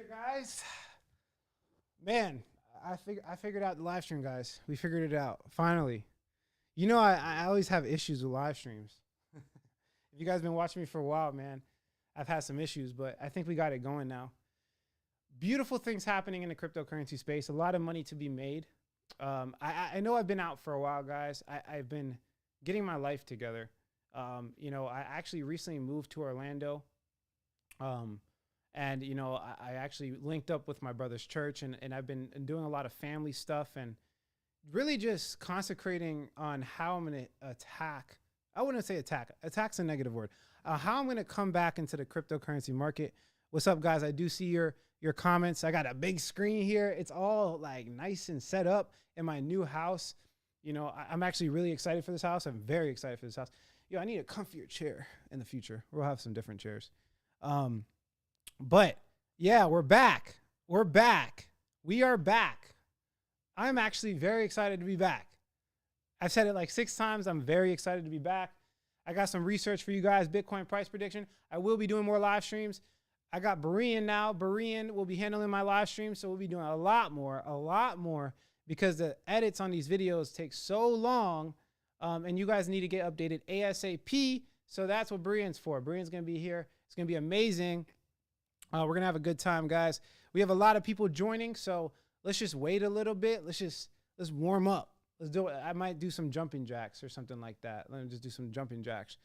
Guys, man, I figured out the live stream, guys. We figured it out finally. You know, I always have issues with live streams. If you guys been watching me for a while, man, I've had some issues, but I think we got it going now. Beautiful things happening in the cryptocurrency space. A lot of money to be made. I know I've been out for a while, guys. I've been getting my life together. You know, I actually recently moved to Orlando. And, you know, I actually linked up with my brother's church, and I've been doing a lot of family stuff and really just concentrating on how I'm going to attack. I wouldn't say attack. Attack's a negative word. How I'm going to come back into the cryptocurrency market. What's up, guys? I do see your comments. I got a big screen here. It's all like nice and set up in my new house. You know, I'm actually really excited for this house. I'm very excited for this house. Yo, I need a comfier chair in the future. We'll have some different chairs. But yeah, we're back. We're back. We are back. I'm actually very excited to be back. I've said it like 6 times. I'm very excited to be back. I got some research for you guys. Bitcoin price prediction. I will be doing more live streams. I got Berean now. Berean will be handling my live stream. So we'll be doing a lot more because the edits on these videos take so long. And you guys need to get updated ASAP. So that's what Berean's for. Berean's going to be here. It's going to be amazing. We're going to have a good time, guys. We have a lot of people joining, so let's just wait a little bit. Let's warm up. Let's do it. I might do some jumping jacks or something like that. Let me just do some jumping jacks.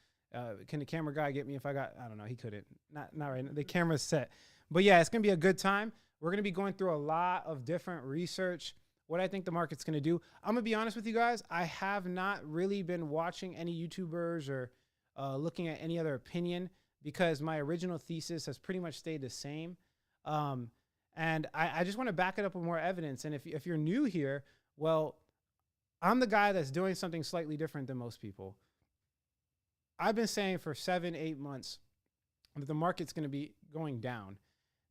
Can the camera guy get me if I don't know. He couldn't. Not right now. The camera's set. But yeah, it's going to be a good time. We're going to be going through a lot of different research, what I think the market's going to do. I'm going to be honest with you guys. I have not really been watching any YouTubers or looking at any other opinion, because my original thesis has pretty much stayed the same. And I just want to back it up with more evidence. And if you're new here, well, I'm the guy that's doing something slightly different than most people. I've been saying for 7-8 months that the market's going to be going down.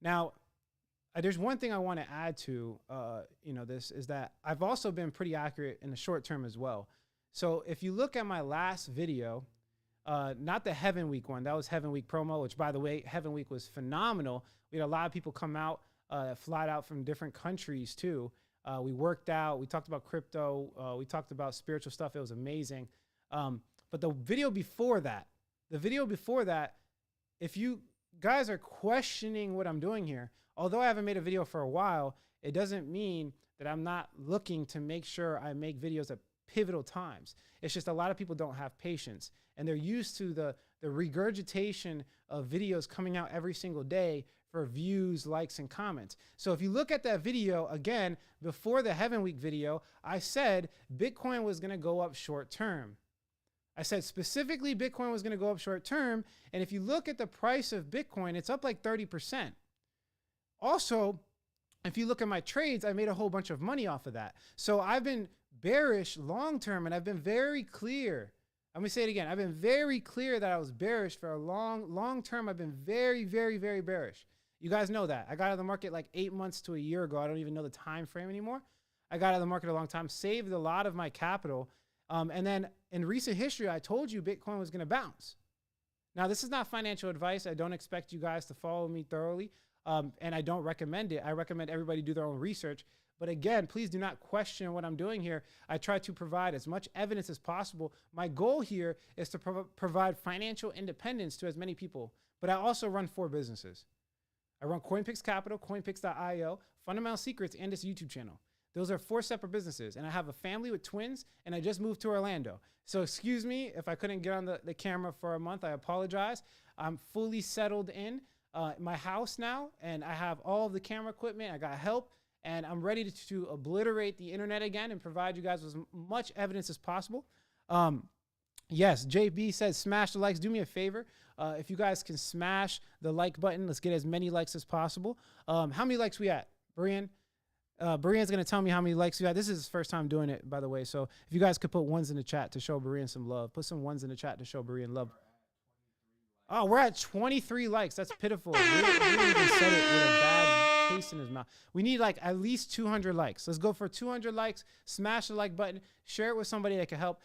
Now, there's one thing I want to add to, this is that I've also been pretty accurate in the short term as well. So if you look at my last video, not the Heaven Week one. That was Heaven Week promo, which, by the way, Heaven Week was phenomenal. We had a lot of people come out, fly out from different countries too. We worked out. We talked about crypto. We talked about spiritual stuff. It was amazing. But the video before that, if you guys are questioning what I'm doing here, although I haven't made a video for a while, it doesn't mean that I'm not looking to make sure I make videos at pivotal times. It's just a lot of people don't have patience, and they're used to the regurgitation of videos coming out every single day for views, likes, and comments. So if you look at that video again, before the Heaven Week video, I said Bitcoin was going to go up short term. I said specifically Bitcoin was going to go up short term. And if you look at the price of Bitcoin, it's up like 30%. Also, if you look at my trades, I made a whole bunch of money off of that. So I've been bearish long term, and I've been very clear. Let me say it again. I've been very clear that I was bearish for a long term. I've been very, very, very bearish. You guys know that. I got out of the market like 8 months to a year ago. I don't even know the time frame anymore. I got out of the market a long time, saved a lot of my capital. And then in recent history, I told you Bitcoin was going to bounce. Now, this is not financial advice. I don't expect you guys to follow me thoroughly. And I don't recommend it. I recommend everybody do their own research. But again, please do not question what I'm doing here. I try to provide as much evidence as possible. My goal here is to provide financial independence to as many people. But I also run 4 businesses. I run CoinPix Capital, CoinPix.io, Fundamental Secrets, and this YouTube channel. Those are 4 separate businesses. And I have a family with twins, and I just moved to Orlando. So excuse me if I couldn't get on the camera for a month. I apologize. I'm fully settled in my house now, and I have all of the camera equipment. I got help. And I'm ready to obliterate the internet again and provide you guys with as much evidence as possible. Yes, JB says, smash the likes. Do me a favor. If you guys can smash the like button, let's get as many likes as possible. How many likes we at? Berean? Berean's going to tell me how many likes we at. This is his first time doing it, by the way. So if you guys could put ones in the chat to show Berean some love. Put some ones in the chat to show Berean love. Oh, we're at 23 likes. That's pitiful. We even said it with a bad taste in his mouth. We need like at least 200 likes. Let's go for 200 likes. Smash the like button. Share it with somebody that can help.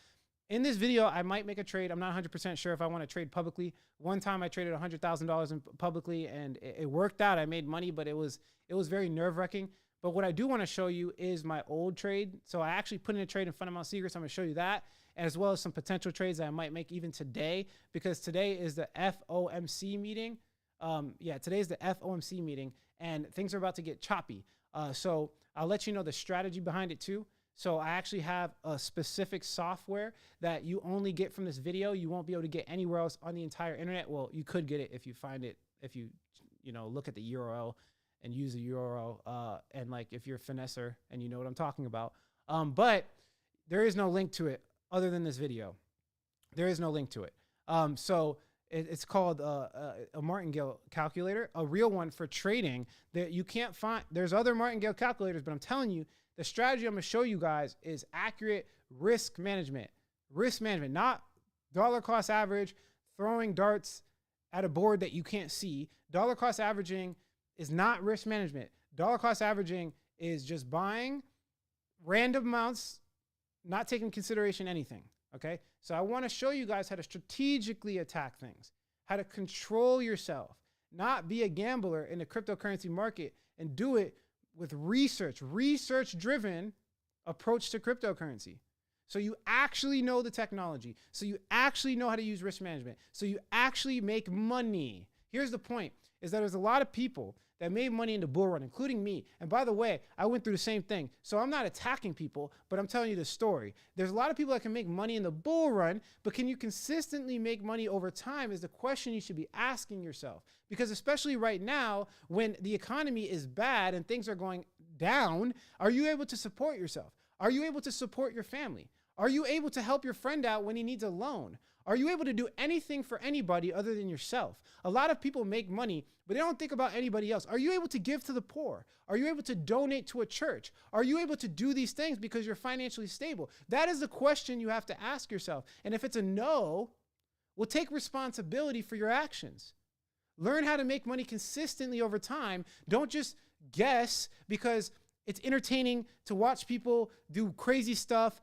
In this video, I might make a trade. I'm not 100% sure if I want to trade publicly. One time I traded $100,000 publicly and it worked out. I made money, but it was very nerve-wracking. But what I do want to show you is my old trade. So I actually put in a trade in front of my secrets. I'm going to show you that, as well as some potential trades that I might make even today, because today is the FOMC meeting. Today's the FOMC meeting and things are about to get choppy. So I'll let you know the strategy behind it too. So I actually have a specific software that you only get from this video. You won't be able to get anywhere else on the entire internet. Well, you could get it if you find it, if you look at the URL and use the URL, and like if you're a finesser and you know what I'm talking about. But there is no link to it other than this video. There is no link to it. So it's called a Martingale calculator, a real one for trading that you can't find. There's other Martingale calculators, but I'm telling you, the strategy I'm going to show you guys is accurate risk management. Risk management, not dollar cost average, throwing darts at a board that you can't see. Dollar cost averaging is not risk management. Dollar cost averaging is just buying random amounts, not taking consideration anything. Okay. So I want to show you guys how to strategically attack things, how to control yourself, not be a gambler in the cryptocurrency market, and do it with research-driven approach to cryptocurrency. So you actually know the technology. So you actually know how to use risk management. So you actually make money. Here's the point, is that there's a lot of people that made money in the bull run, including me. And by the way, I went through the same thing. So I'm not attacking people, but I'm telling you the story. There's a lot of people that can make money in the bull run, but can you consistently make money over time is the question you should be asking yourself. Because especially right now, when the economy is bad and things are going down, are you able to support yourself? Are you able to support your family? Are you able to help your friend out when he needs a loan? Are you able to do anything for anybody other than yourself? A lot of people make money, but they don't think about anybody else. Are you able to give to the poor? Are you able to donate to a church? Are you able to do these things because you're financially stable? That is the question you have to ask yourself. And if it's a no, well, take responsibility for your actions. Learn how to make money consistently over time. Don't just guess because it's entertaining to watch people do crazy stuff,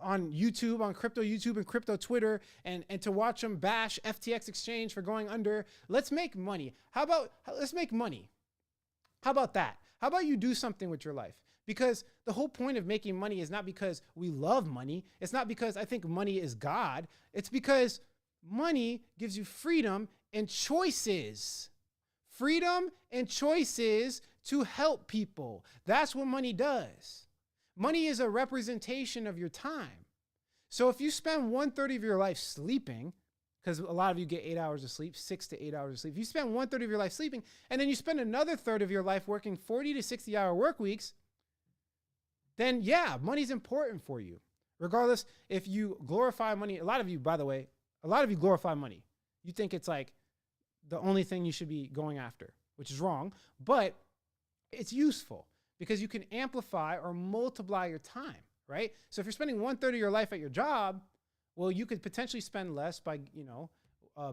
on YouTube, on crypto YouTube and crypto Twitter, and to watch them bash FTX exchange for going under. Let's make money. Let's make money. How about that? How about you do something with your life? Because the whole point of making money is not because we love money. It's not because I think money is God. It's because money gives you freedom and choices. Freedom and choices to help people. That's what money does. Money is a representation of your time. So if you spend 1/3 of your life sleeping, because a lot of you get 8 hours of sleep, 6 to 8 hours of sleep. If you spend 1/3 of your life sleeping, and then you spend another third of your life working 40 to 60 hour work weeks, then yeah, money's important for you. Regardless, if you glorify money, a lot of you, by the way, glorify money. You think it's like the only thing you should be going after, which is wrong, but it's useful. Because you can amplify or multiply your time, right? So if you're spending 1/3 of your life at your job, well, you could potentially spend less by,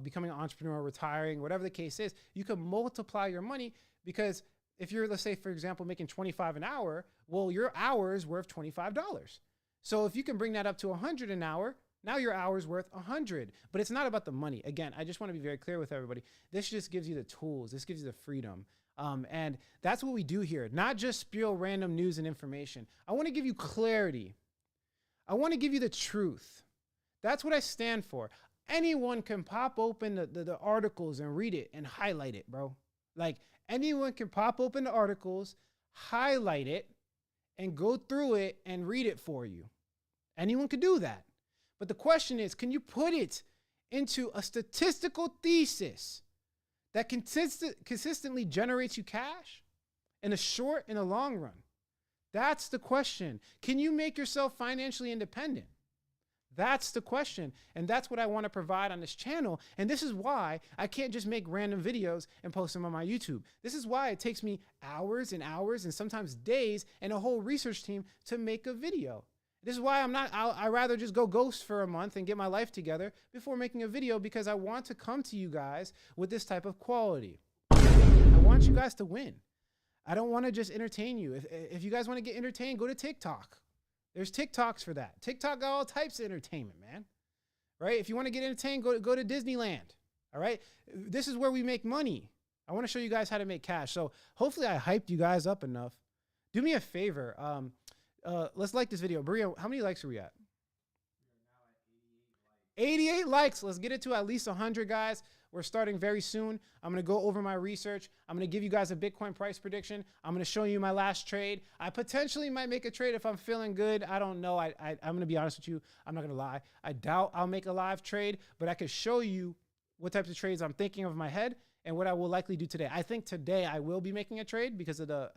becoming an entrepreneur, retiring, whatever the case is. You can multiply your money because if you're, let's say, for example, making $25 an hour, well, your hour is worth $25. So if you can bring that up to $100 an hour, now your hour is worth $100. But it's not about the money. Again, I just want to be very clear with everybody. This just gives you the tools. This gives you the freedom. And that's what we do here. Not just spew random news and information. I want to give you clarity. I want to give you the truth. That's what I stand for. Anyone can pop open the articles and read it and highlight it, bro. Like anyone can pop open the articles, highlight it, and go through it and read it for you. Anyone could do that. But the question is, can you put it into a statistical thesis that consistently generates you cash in a short and a long run? That's the question. Can you make yourself financially independent? That's the question. And that's what I want to provide on this channel. And this is why I can't just make random videos and post them on my YouTube. This is why it takes me hours and hours and sometimes days and a whole research team to make a video. This is why I'd rather just go ghost for a month and get my life together before making a video, because I want to come to you guys with this type of quality. I want you guys to win. I don't want to just entertain you. If you guys want to get entertained, go to TikTok. There's TikToks for that. TikTok got all types of entertainment, man. Right? If you want to get entertained, go to Disneyland. All right? This is where we make money. I want to show you guys how to make cash. So hopefully I hyped you guys up enough. Do me a favor. Let's like this video. Bria, how many likes are we at? 88 likes. Let's get it to at least 100, guys. We're starting very soon. I'm going to go over my research. I'm going to give you guys a Bitcoin price prediction. I'm going to show you my last trade. I potentially might make a trade if I'm feeling good. I don't know. I'm going to be honest with you. I'm not going to lie. I doubt I'll make a live trade, but I could show you what types of trades I'm thinking of in my head and what I will likely do today. I think today I will be making a trade because of the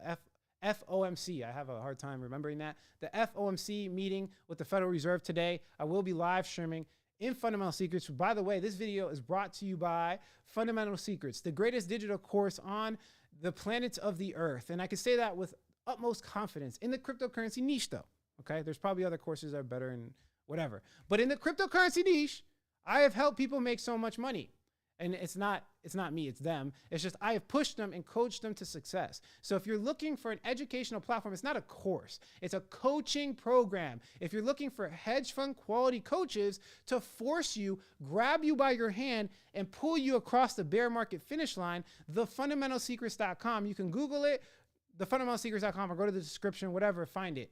FOMC. I have a hard time remembering that. The FOMC meeting with the Federal Reserve today. I will be live streaming in Fundamental Secrets. By the way, this video is brought to you by Fundamental Secrets, the greatest digital course on the planet of the earth. And I can say that with utmost confidence in the cryptocurrency niche though. Okay. There's probably other courses that are better and whatever, but in the cryptocurrency niche, I have helped people make so much money. And it's not me, it's them. It's just I have pushed them and coached them to success. So if you're looking for an educational platform, it's not a course, it's a coaching program. If you're looking for hedge fund quality coaches to force you, grab you by your hand and pull you across the bear market finish line, thefundamentalsecrets.com. You can Google it, thefundamentalsecrets.com, or go to the description, whatever, find it.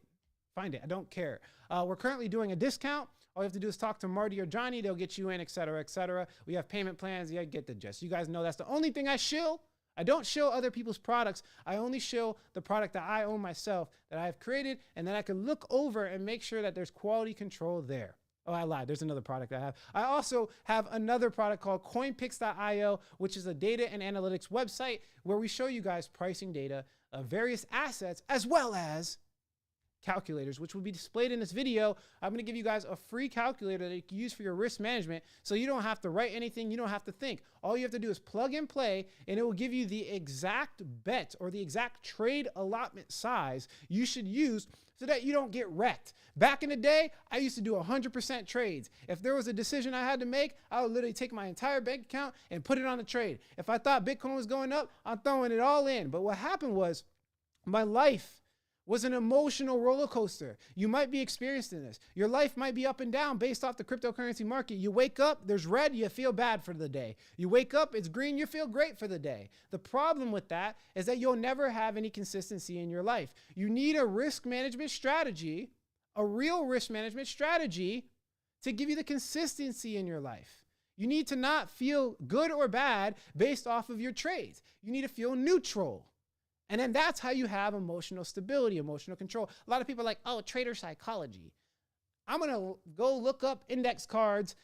I don't care. We're currently doing a discount. All you have to do is talk to Marty or Johnny. They'll get you in, et cetera, et cetera. We have payment plans. Yeah, get the gist. You guys know that's the only thing I shill. I don't shill other people's products. I only shill the product that I own myself, that I have created, and that I can look over and make sure that there's quality control there. Oh, I lied. There's another product I have. I also have another product called coinpix.io, which is a data and analytics website where we show you guys pricing data of various assets as well as calculators, which will be displayed in this video. I'm going to give you guys a free calculator that you can use for your risk management, so you don't have to write anything, you don't have to think. All you have to do is plug and play, and it will give you the exact bet or the exact trade allotment size you should use so that you don't get wrecked. Back in the day, I used to do 100% trades. If there was a decision I had to make, I would literally take my entire bank account and put it on a trade. If I thought Bitcoin was going up, I'm throwing it all in. But what happened was my life was an emotional roller coaster. You might be experiencing this. Your life might be up and down based off the cryptocurrency market. You wake up, there's red, you feel bad for the day. You wake up, it's green, you feel great for the day. The problem with that is that you'll never have any consistency in your life. You need a risk management strategy, a real risk management strategy to give you the consistency in your life. You need to not feel good or bad based off of your trades. You need to feel neutral. And then that's how you have emotional stability, emotional control. A lot of people are like, oh, trader psychology. I'm going to go look up index cards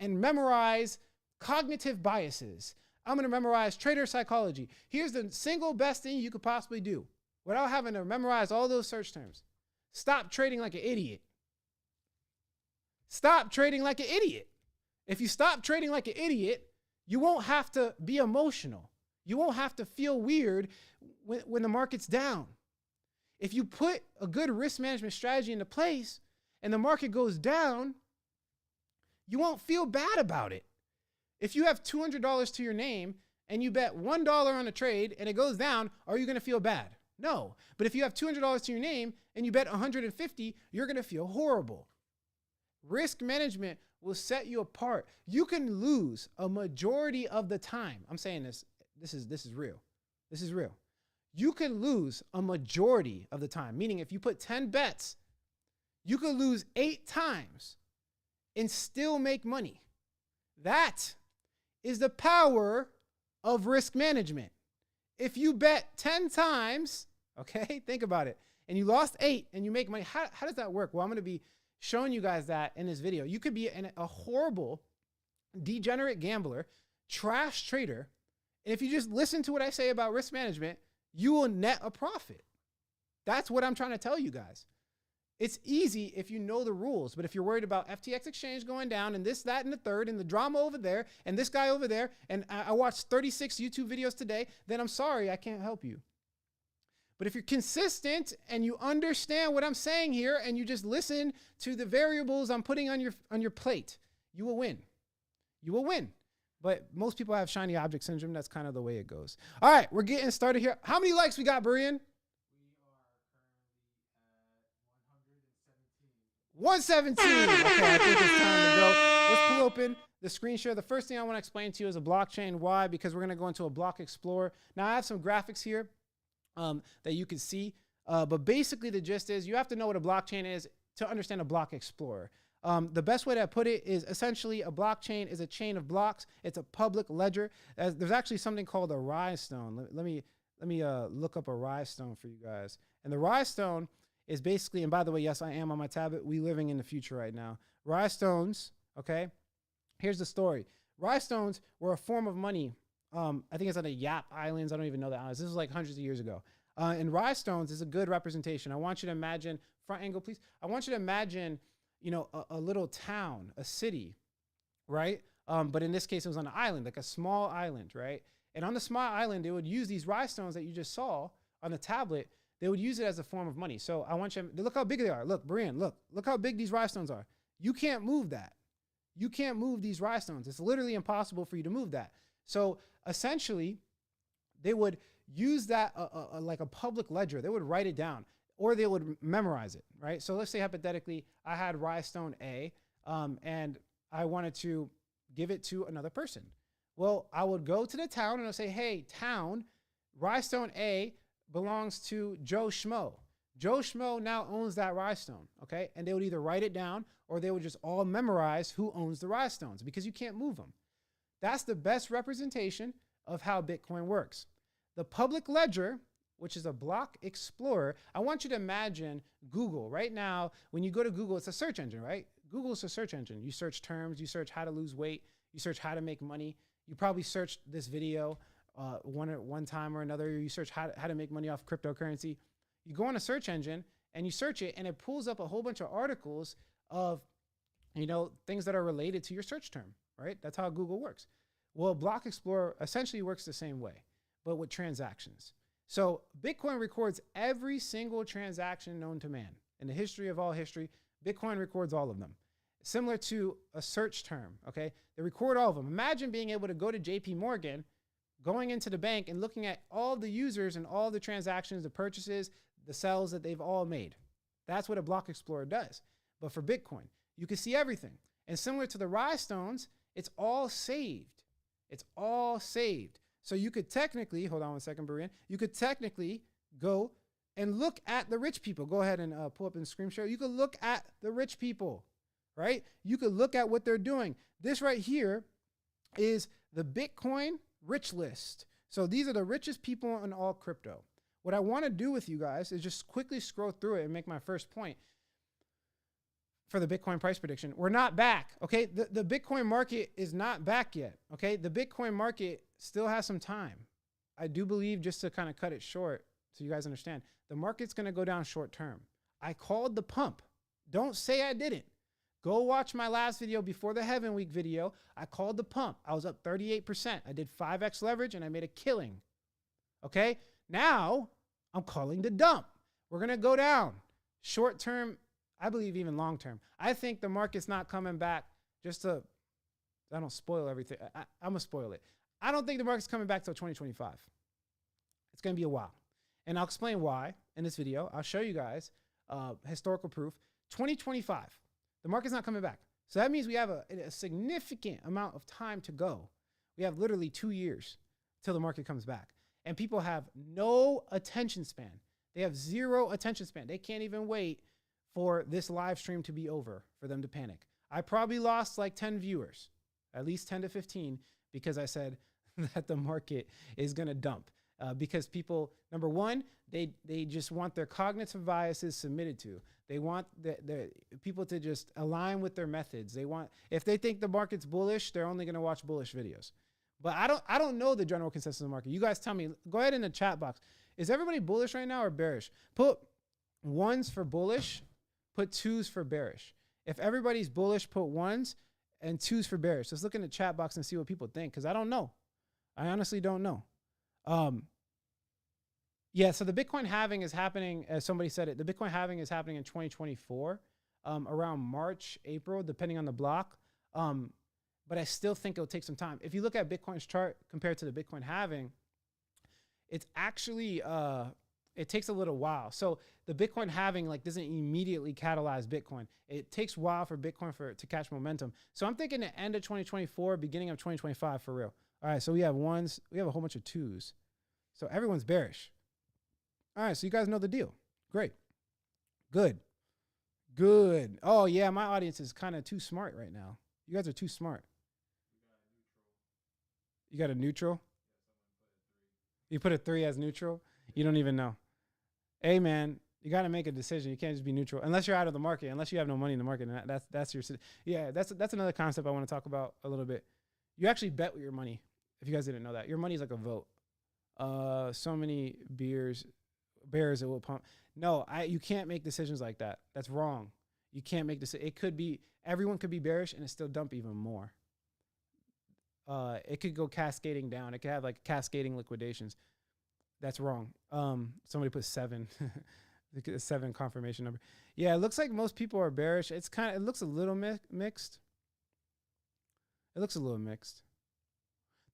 and memorize cognitive biases. I'm going to memorize trader psychology. Here's the single best thing you could possibly do without having to memorize all those search terms. Stop trading like an idiot. Stop trading like an idiot. If you stop trading like an idiot, you won't have to be emotional. You won't have to feel weird when the market's down. If you put a good risk management strategy into place and the market goes down, you won't feel bad about it. If you have $200 to your name and you bet $1 on a trade and it goes down, are you going to feel bad? No. But if you have $200 to your name and you bet 150, you're going to feel horrible. Risk management will set you apart. You can lose a majority of the time. I'm saying this. This is real. This is real. You can lose a majority of the time, meaning if you put 10 bets, you could lose 8 times and still make money. That is the power of risk management. If you bet 10 times, okay, think about it, and you lost 8 and you make money, how does that work? Well, I'm going to be showing you guys that in this video. You could be a horrible, degenerate gambler, trash trader, and if you just listen to what I say about risk management, you will net a profit. That's what I'm trying to tell you guys. It's easy if you know the rules, but if you're worried about FTX exchange going down and this, that, and the third, and the drama over there, and this guy over there, and I watched 36 YouTube videos today, then I'm sorry, I can't help you. But if you're consistent and you understand what I'm saying here, and you just listen to the variables I'm putting on your plate, you will win. You will win. But most people have shiny object syndrome. That's kind of the way it goes. All right, we're getting started here. How many likes we got, Brian? We are currently at 117. Okay, I think it's time to go. Let's pull open the screen share. The first thing I want to explain to you is a blockchain. Why? Because we're going to go into a block explorer. Now, I have some graphics here that you can see. But basically, the gist is you have to know what a blockchain is to understand a block explorer. The best way to put it is essentially a blockchain is a chain of blocks. It's a public ledger. There's actually something called a rhinestone. Let me look up a rhinestone for you guys. And the rhinestone is basically, and by the way, yes, I am on my tablet. We living in the future right now. Rhinestones, okay? Here's the story. Rhinestones were a form of money. I think it's on the Yap Islands. I don't even know the islands. This was like hundreds of years ago. And rhinestones is a good representation. I want you to imagine, front angle, please. I want you to imagine, you know, a little town, a city, right? But in this case, it was on an island, like a small island, right? And on the small island, they would use these rhinestones that you just saw on the tablet. They would use it as a form of money. So I want you to look how big they are. Look, Brian, look how big these rhinestones are. You can't move that. You can't move these rhinestones. It's literally impossible for you to move that. So essentially, they would use that like a public ledger. They would write it down or they would memorize it, right? So let's say hypothetically, I had rhinestone A and I wanted to give it to another person. Well, I would go to the town and I'll say, hey, town, rhinestone A belongs to Joe Schmo. Joe Schmo now owns that rhinestone, okay? And they would either write it down or they would just all memorize who owns the rhinestones because you can't move them. That's the best representation of how Bitcoin works. The public ledger, which is a block explorer, I want you to imagine Google. Right now, when you go to Google, it's a search engine, right? Google is a search engine. You search terms, you search how to lose weight, you search how to make money. You probably searched this video one time or another. You search how to make money off cryptocurrency. You go on a search engine and you search it and it pulls up a whole bunch of articles of, you know, things that are related to your search term, right? That's how Google works. Well, Block Explorer essentially works the same way, but with transactions. So Bitcoin records every single transaction known to man. In the history of all history, Bitcoin records all of them. Similar to a search term, okay? They record all of them. Imagine being able to go to JP Morgan, going into the bank and looking at all the users and all the transactions, the purchases, the sells that they've all made. That's what a Block Explorer does. But for Bitcoin, you can see everything. And similar to the rhinestones, it's all saved. It's all saved. So you could technically, hold on one second, Brian, you could technically go and look at the rich people. Go ahead and pull up in the screen share. You could look at the rich people, right? You could look at what they're doing. This right here is the Bitcoin rich list. So these are the richest people in all crypto. What I want to do with you guys is just quickly scroll through it and make my first point for the Bitcoin price prediction. We're not back, okay? The Bitcoin market is not back yet, okay? The Bitcoin market still has some time. I do believe, just to kind of cut it short so you guys understand, the market's going to go down short term. I called the pump. Don't say I didn't. Go watch my last video before the Heaven Week video. I called the pump. I was up 38%. I did 5x leverage and I made a killing. Okay? Now I'm calling the dump. We're going to go down short term. I believe even long term. I think the market's not coming back just to, I don't spoil everything. I'm going to spoil it. I don't think the market's coming back till 2025. It's going to be a while. And I'll explain why in this video. I'll show you guys historical proof. 2025. The market's not coming back. So that means we have a significant amount of time to go. We have literally 2 years till the market comes back. And people have no attention span. They have zero attention span. They can't even wait for this live stream to be over for them to panic. I probably lost like 10 viewers, at least 10 to 15, because I said that the market is going to dump. Because people, number one, they just want their cognitive biases submitted to. They want the people to just align with their methods. They want, if they think the market's bullish, they're only going to watch bullish videos. But I don't know the general consensus of the market. You guys tell me. Go ahead in the chat box. Is everybody bullish right now or bearish? Put ones for bullish, put twos for bearish. If everybody's bullish, put ones and twos for bearish. Let's look in the chat box and see what people think, because I don't know. I honestly don't know. Yeah, so the Bitcoin halving is happening, as somebody said it, the Bitcoin halving is happening in 2024, around March, April, depending on the block. But I still think it'll take some time. If you look at Bitcoin's chart compared to the Bitcoin halving, it's actually it takes a little while. So the Bitcoin halving like doesn't immediately catalyze Bitcoin. It takes a while for Bitcoin to catch momentum. So I'm thinking the end of 2024, beginning of 2025 for real. All right, so we have ones, we have a whole bunch of twos. So everyone's bearish. All right, so you guys know the deal. Great. Good. Good. Oh yeah, my audience is kind of too smart right now. You guys are too smart. You got a neutral? You put a 3 as neutral? You don't even know. Hey man, you got to make a decision. You can't just be neutral unless you're out of the market, unless you have no money in the market. And that's your, yeah, that's another concept I want to talk about a little bit. You actually bet with your money. If you guys didn't know that, your money is like a vote. So many bears it will pump. No, you can't make decisions like that. That's wrong. You can't make this. It could be, everyone could be bearish and it still dump even more. It could go cascading down. It could have like cascading liquidations. That's wrong. Somebody put 7, 7 confirmation number. Yeah, it looks like most people are bearish. It looks a little mixed. It looks a little mixed.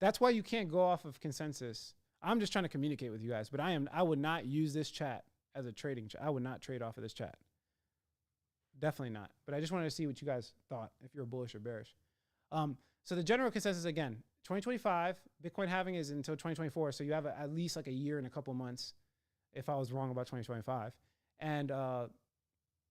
That's why you can't go off of consensus. I'm just trying to communicate with you guys, but I would not use this chat as a trading chat. I would not trade off of this chat. Definitely not. But I just wanted to see what you guys thought, if you're bullish or bearish. So the general consensus, again, 2025, Bitcoin halving is until 2024. So you have at least like a year and a couple months if I was wrong about 2025. And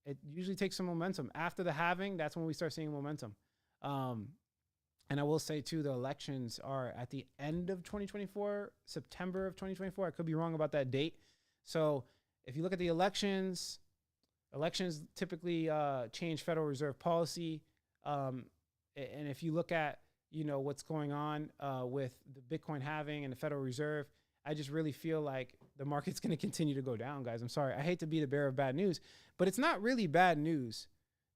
it usually takes some momentum. After the halving, that's when we start seeing momentum. And I will say too, the elections are at the end of 2024, September of 2024. I could be wrong about that date. So if you look at the elections typically change Federal Reserve policy. And if you look at, what's going on with the Bitcoin halving and the Federal Reserve, I just really feel like the market's going to continue to go down, guys. I'm sorry. I hate to be the bearer of bad news, but it's not really bad news.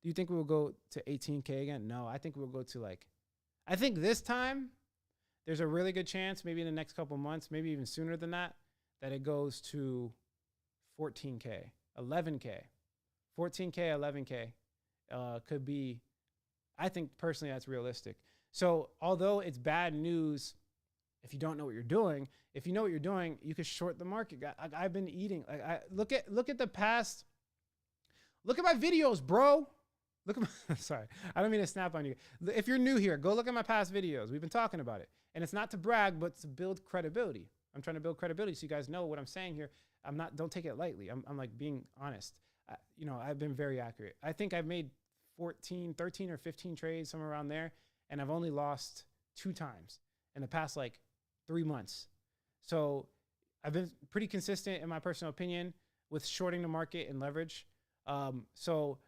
Do you think we will go to 18K again? No, I think we'll go to I think this time there's a really good chance, maybe in the next couple months, maybe even sooner than that it goes to 14K, 11K, 14K, 11K could be, I think personally that's realistic. So although it's bad news, if you don't know what you're doing, if you know what you're doing, you could short the market. I've been eating, look at the past, look at my videos, bro. Look at my, sorry, I don't mean to snap on you. If you're new here, go look at my past videos. We've been talking about it. And it's not to brag, but to build credibility. I'm trying to build credibility so you guys know what I'm saying here. Don't take it lightly. I'm like being honest. I've been very accurate. I think I've made 13 or 15 trades, somewhere around there. And I've only lost 2 times in the past 3 months. So I've been pretty consistent in my personal opinion with shorting the market and leverage. So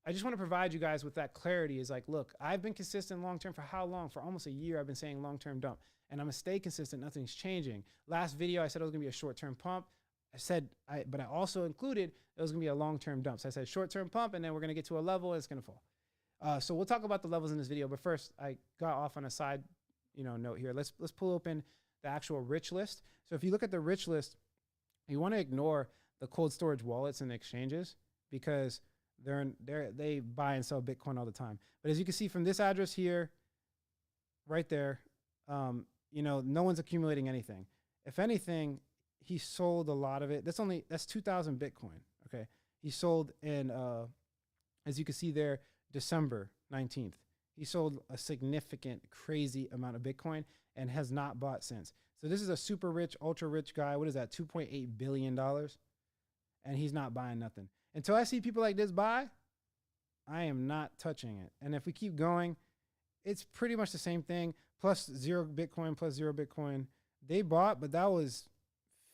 I just want to provide you guys with that clarity is look, I've been consistent long-term for how long? For almost a year, I've been saying long-term dump and I'm gonna stay consistent. Nothing's changing. Last video, I said it was gonna be a short-term pump. But I also included it was gonna be a long-term dump. So I said short-term pump and then we're gonna get to a level and it's gonna fall. So we'll talk about the levels in this video, but first I got off on a side, note here. Let's pull open the actual rich list. So if you look at the rich list, you want to ignore the cold storage wallets and exchanges because they buy and sell Bitcoin all the time. But as you can see from this address here, right there, no one's accumulating anything. If anything, he sold a lot of it. That's 2,000 Bitcoin. Okay. He sold in, as you can see there, December 19th. He sold a significant, crazy amount of Bitcoin and has not bought since. So this is a super rich, ultra rich guy. What is that? $2.8 billion. And he's not buying nothing. Until I see people like this buy, I am not touching it. And if we keep going, it's pretty much the same thing. Plus 0 Bitcoin. They bought, but that was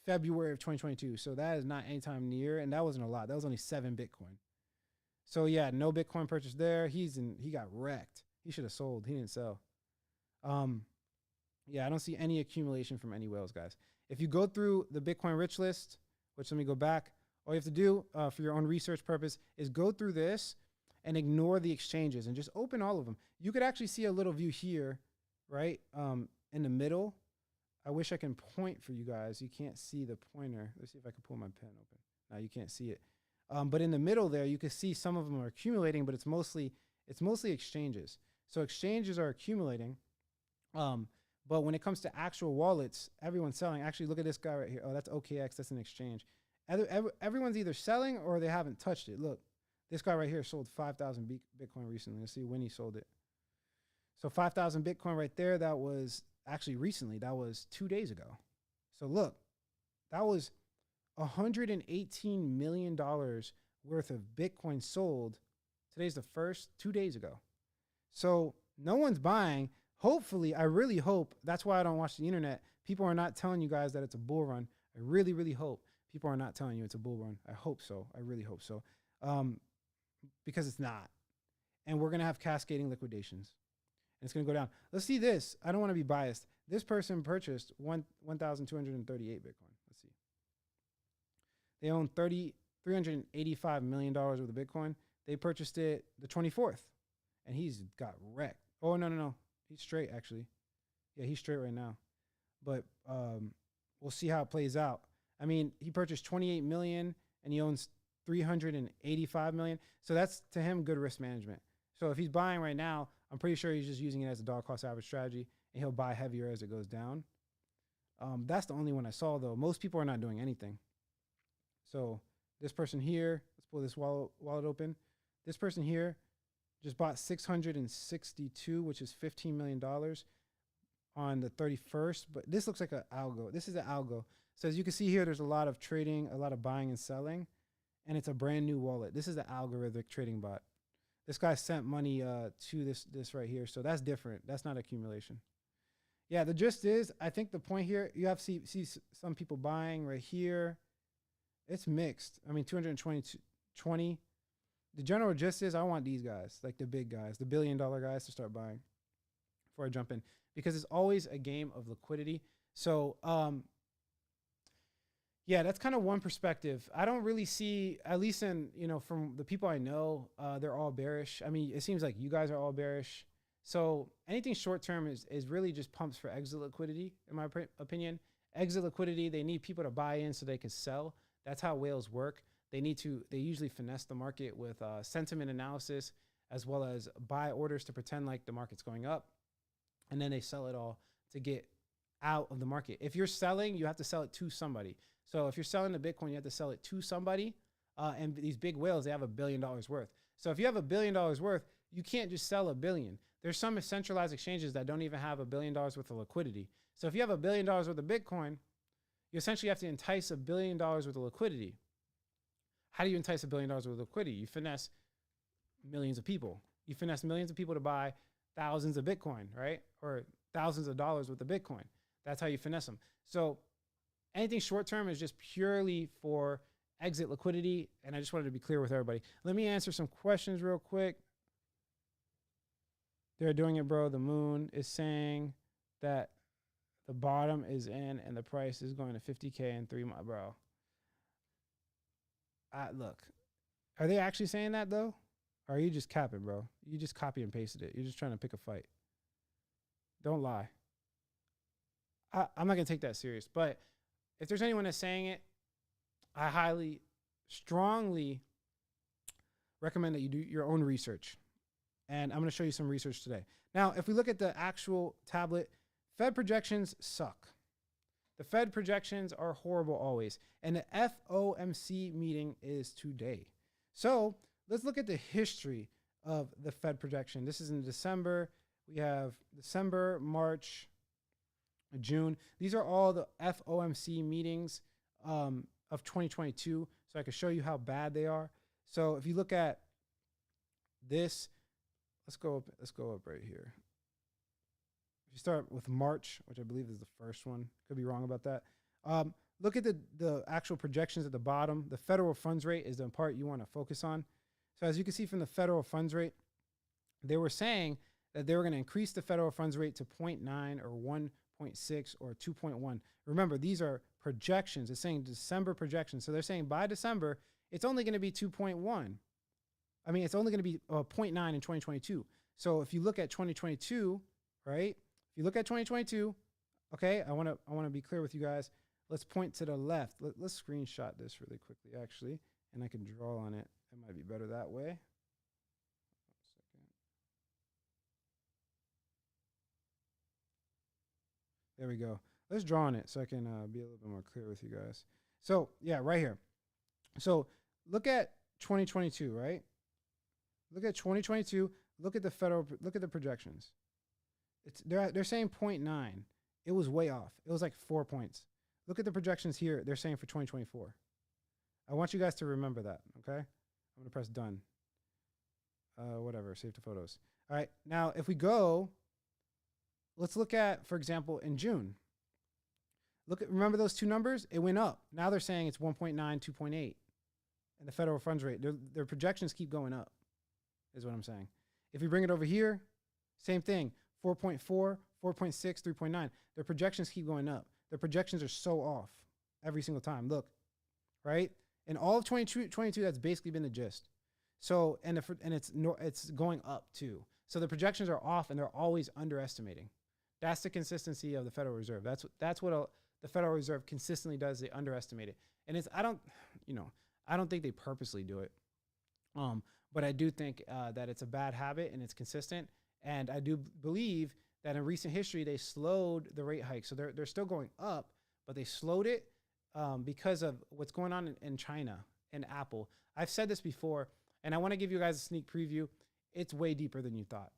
February of 2022. So that is not anytime near. And that wasn't a lot. That was only 7 Bitcoin. So yeah, no Bitcoin purchase there. He got wrecked. He should have sold. He didn't sell. Yeah, I don't see any accumulation from any whales, guys. If you go through the Bitcoin rich list, which let me go back, all you have to do for your own research purpose is go through this and ignore the exchanges and just open all of them. You could actually see a little view here, right? In the middle. I wish I can point for you guys. You can't see the pointer. Let's see if I can pull my pen open. No, you can't see it. But in the middle there, you can see some of them are accumulating, but it's mostly exchanges. So exchanges are accumulating. But when it comes to actual wallets, everyone's selling. Actually, look at this guy right here. Oh, that's OKX. That's an exchange. Everyone's either selling or they haven't touched it. Look, this guy right here sold 5,000 Bitcoin recently. Let's see when he sold it. So 5,000 Bitcoin right there. That was actually recently. That was 2 days ago. So look, that was $118 million worth of Bitcoin sold. Today's the first, 2 days ago. So no one's buying. Hopefully, I really hope. That's why I don't watch the internet. People are not telling you guys that it's a bull run. I really, really hope people are not telling you it's a bull run. I hope so. I really hope so. Because it's not. And we're going to have cascading liquidations. And it's going to go down. Let's see this. I don't want to be biased. This person purchased 1,238 Bitcoin. Let's see. They own $385 million worth of Bitcoin. They purchased it the 24th. And he's got wrecked. Oh, no. He's straight, actually. Yeah, he's straight right now. But we'll see how it plays out. I mean, he purchased 28 million and he owns 385 million. So that's, to him, good risk management. So if he's buying right now, I'm pretty sure he's just using it as a dollar cost average strategy, and he'll buy heavier as it goes down. That's the only one I saw, though. Most people are not doing anything. So this person here, let's pull this wallet open. This person here just bought 662, which is $15 million on the 31st. But this looks like an algo. This is an algo. So as you can see here, there's a lot of trading, a lot of buying and selling, and it's a brand new wallet. This is an algorithmic trading bot. This guy sent money to this right here. So that's different. That's not accumulation. Yeah, the gist is, I think the point here, you have to see some people buying right here. It's mixed. I mean, 220. The general gist is I want these guys, like the big guys, the $1 billion guys, to start buying before I jump in, because it's always a game of liquidity. So, yeah, that's kind of one perspective. I don't really see, at least in, from the people I know, they're all bearish. I mean, it seems like you guys are all bearish. So anything short-term is really just pumps for exit liquidity, in my opinion. Exit liquidity, they need people to buy in so they can sell. That's how whales work. They usually finesse the market with sentiment analysis, as well as buy orders to pretend like the market's going up. And then they sell it all to get out of the market. If you're selling, you have to sell it to somebody. So if you're selling the Bitcoin, you have to sell it to somebody. And these big whales, they have $1 billion worth. So if you have $1 billion worth, you can't just sell $1 billion. There's some centralized exchanges that don't even have $1 billion worth of liquidity. So if you have $1 billion worth of Bitcoin, you essentially have to entice $1 billion worth of liquidity. How do you entice $1 billion worth of liquidity? You finesse millions of people. You finesse millions of people to buy thousands of Bitcoin, right? Or thousands of dollars worth of Bitcoin. That's how you finesse them. So anything short-term is just purely for exit liquidity. And I just wanted to be clear with everybody. Let me answer some questions real quick. They're doing it, bro. The moon is saying that the bottom is in and the price is going to 50K in 3 months, bro. Look, are they actually saying that, though? Or are you just capping, bro? You just copy and pasted it. You're just trying to pick a fight. Don't lie. I'm not going to take that serious. But if there's anyone that's saying it, I highly, strongly recommend that you do your own research. And I'm going to show you some research today. Now, if we look at the actual tablet, Fed projections suck. The Fed projections are horrible always. And the FOMC meeting is today. So let's look at the history of the Fed projection. This is in December. We have December, March, June. These are all the FOMC meetings of 2022. So I can show you how bad they are. So if you look at this, let's go up right here. If you start with March, which I believe is the first one, could be wrong about that. Look at the actual projections at the bottom. The federal funds rate is the part you want to focus on. So as you can see from the federal funds rate, they were saying that they were going to increase the federal funds rate to 0.9 or 1.6 or 2.1. Remember, these are projections. It's saying December projections. So they're saying by December, it's only going to be 2.1. I mean, it's only going to be 0.9 in 2022. So if you look at 2022, right? If you look at 2022, okay, I want to be clear with you guys. Let's point to the left. Let's screenshot this really quickly, actually, and I can draw on it. It might be better that way. 1 second. There we go. Let's draw on it so I can be a little bit more clear with you guys. So yeah, right here. So look at 2022, right? Look at 2022. Look at the projections. They're saying 0.9. It was way off. It was like 4 points. Look at the projections here. They're saying for 2024. I want you guys to remember that, okay? I'm going to press done. Whatever, save to photos. All right, now if we go, let's look at, for example, in June. Remember those two numbers? It went up. Now they're saying it's 1.9, 2.8. And the federal funds rate, their projections keep going up, is what I'm saying. If we bring it over here, same thing, 4.4, 4.6, 3.9. Their projections keep going up. Their projections are so off every single time. Look, right? In all of 2022, that's basically been the gist. So, and it's going up too. So the projections are off and they're always underestimating. That's the consistency of the Federal Reserve. That's what the Federal Reserve consistently does. They underestimate it. And I don't think they purposely do it. But I do think that it's a bad habit and it's consistent. And I do believe that in recent history, they slowed the rate hike. So they're still going up, but they slowed it because of what's going on in China and Apple. I've said this before, and I want to give you guys a sneak preview. It's way deeper than you thought.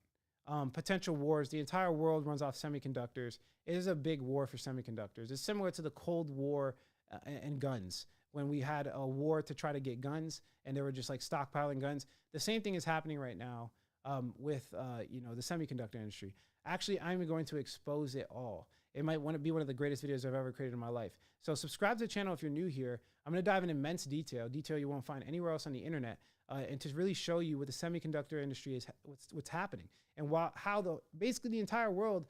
Potential wars. The entire world runs off semiconductors. It is a big war for semiconductors. It's similar to the Cold War and guns. When we had a war to try to get guns and they were just like stockpiling guns. The same thing is happening right now with the semiconductor industry. Actually, I'm going to expose it all. It might want to be one of the greatest videos I've ever created in my life. So subscribe to the channel if you're new here. I'm going to dive in immense detail you won't find anywhere else on the internet, and to really show you what the semiconductor industry is, what's happening, and how basically the entire world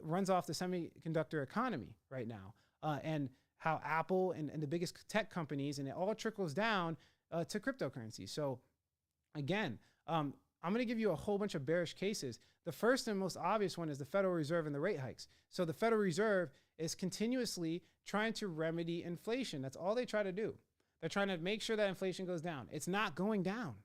runs off the semiconductor economy right now, and how Apple and the biggest tech companies, and it all trickles down to cryptocurrency. So again, I'm going to give you a whole bunch of bearish cases. The first and most obvious one is the Federal Reserve and the rate hikes. So the Federal Reserve is continuously trying to remedy inflation. That's all they try to do. They're trying to make sure that inflation goes down. It's not going down.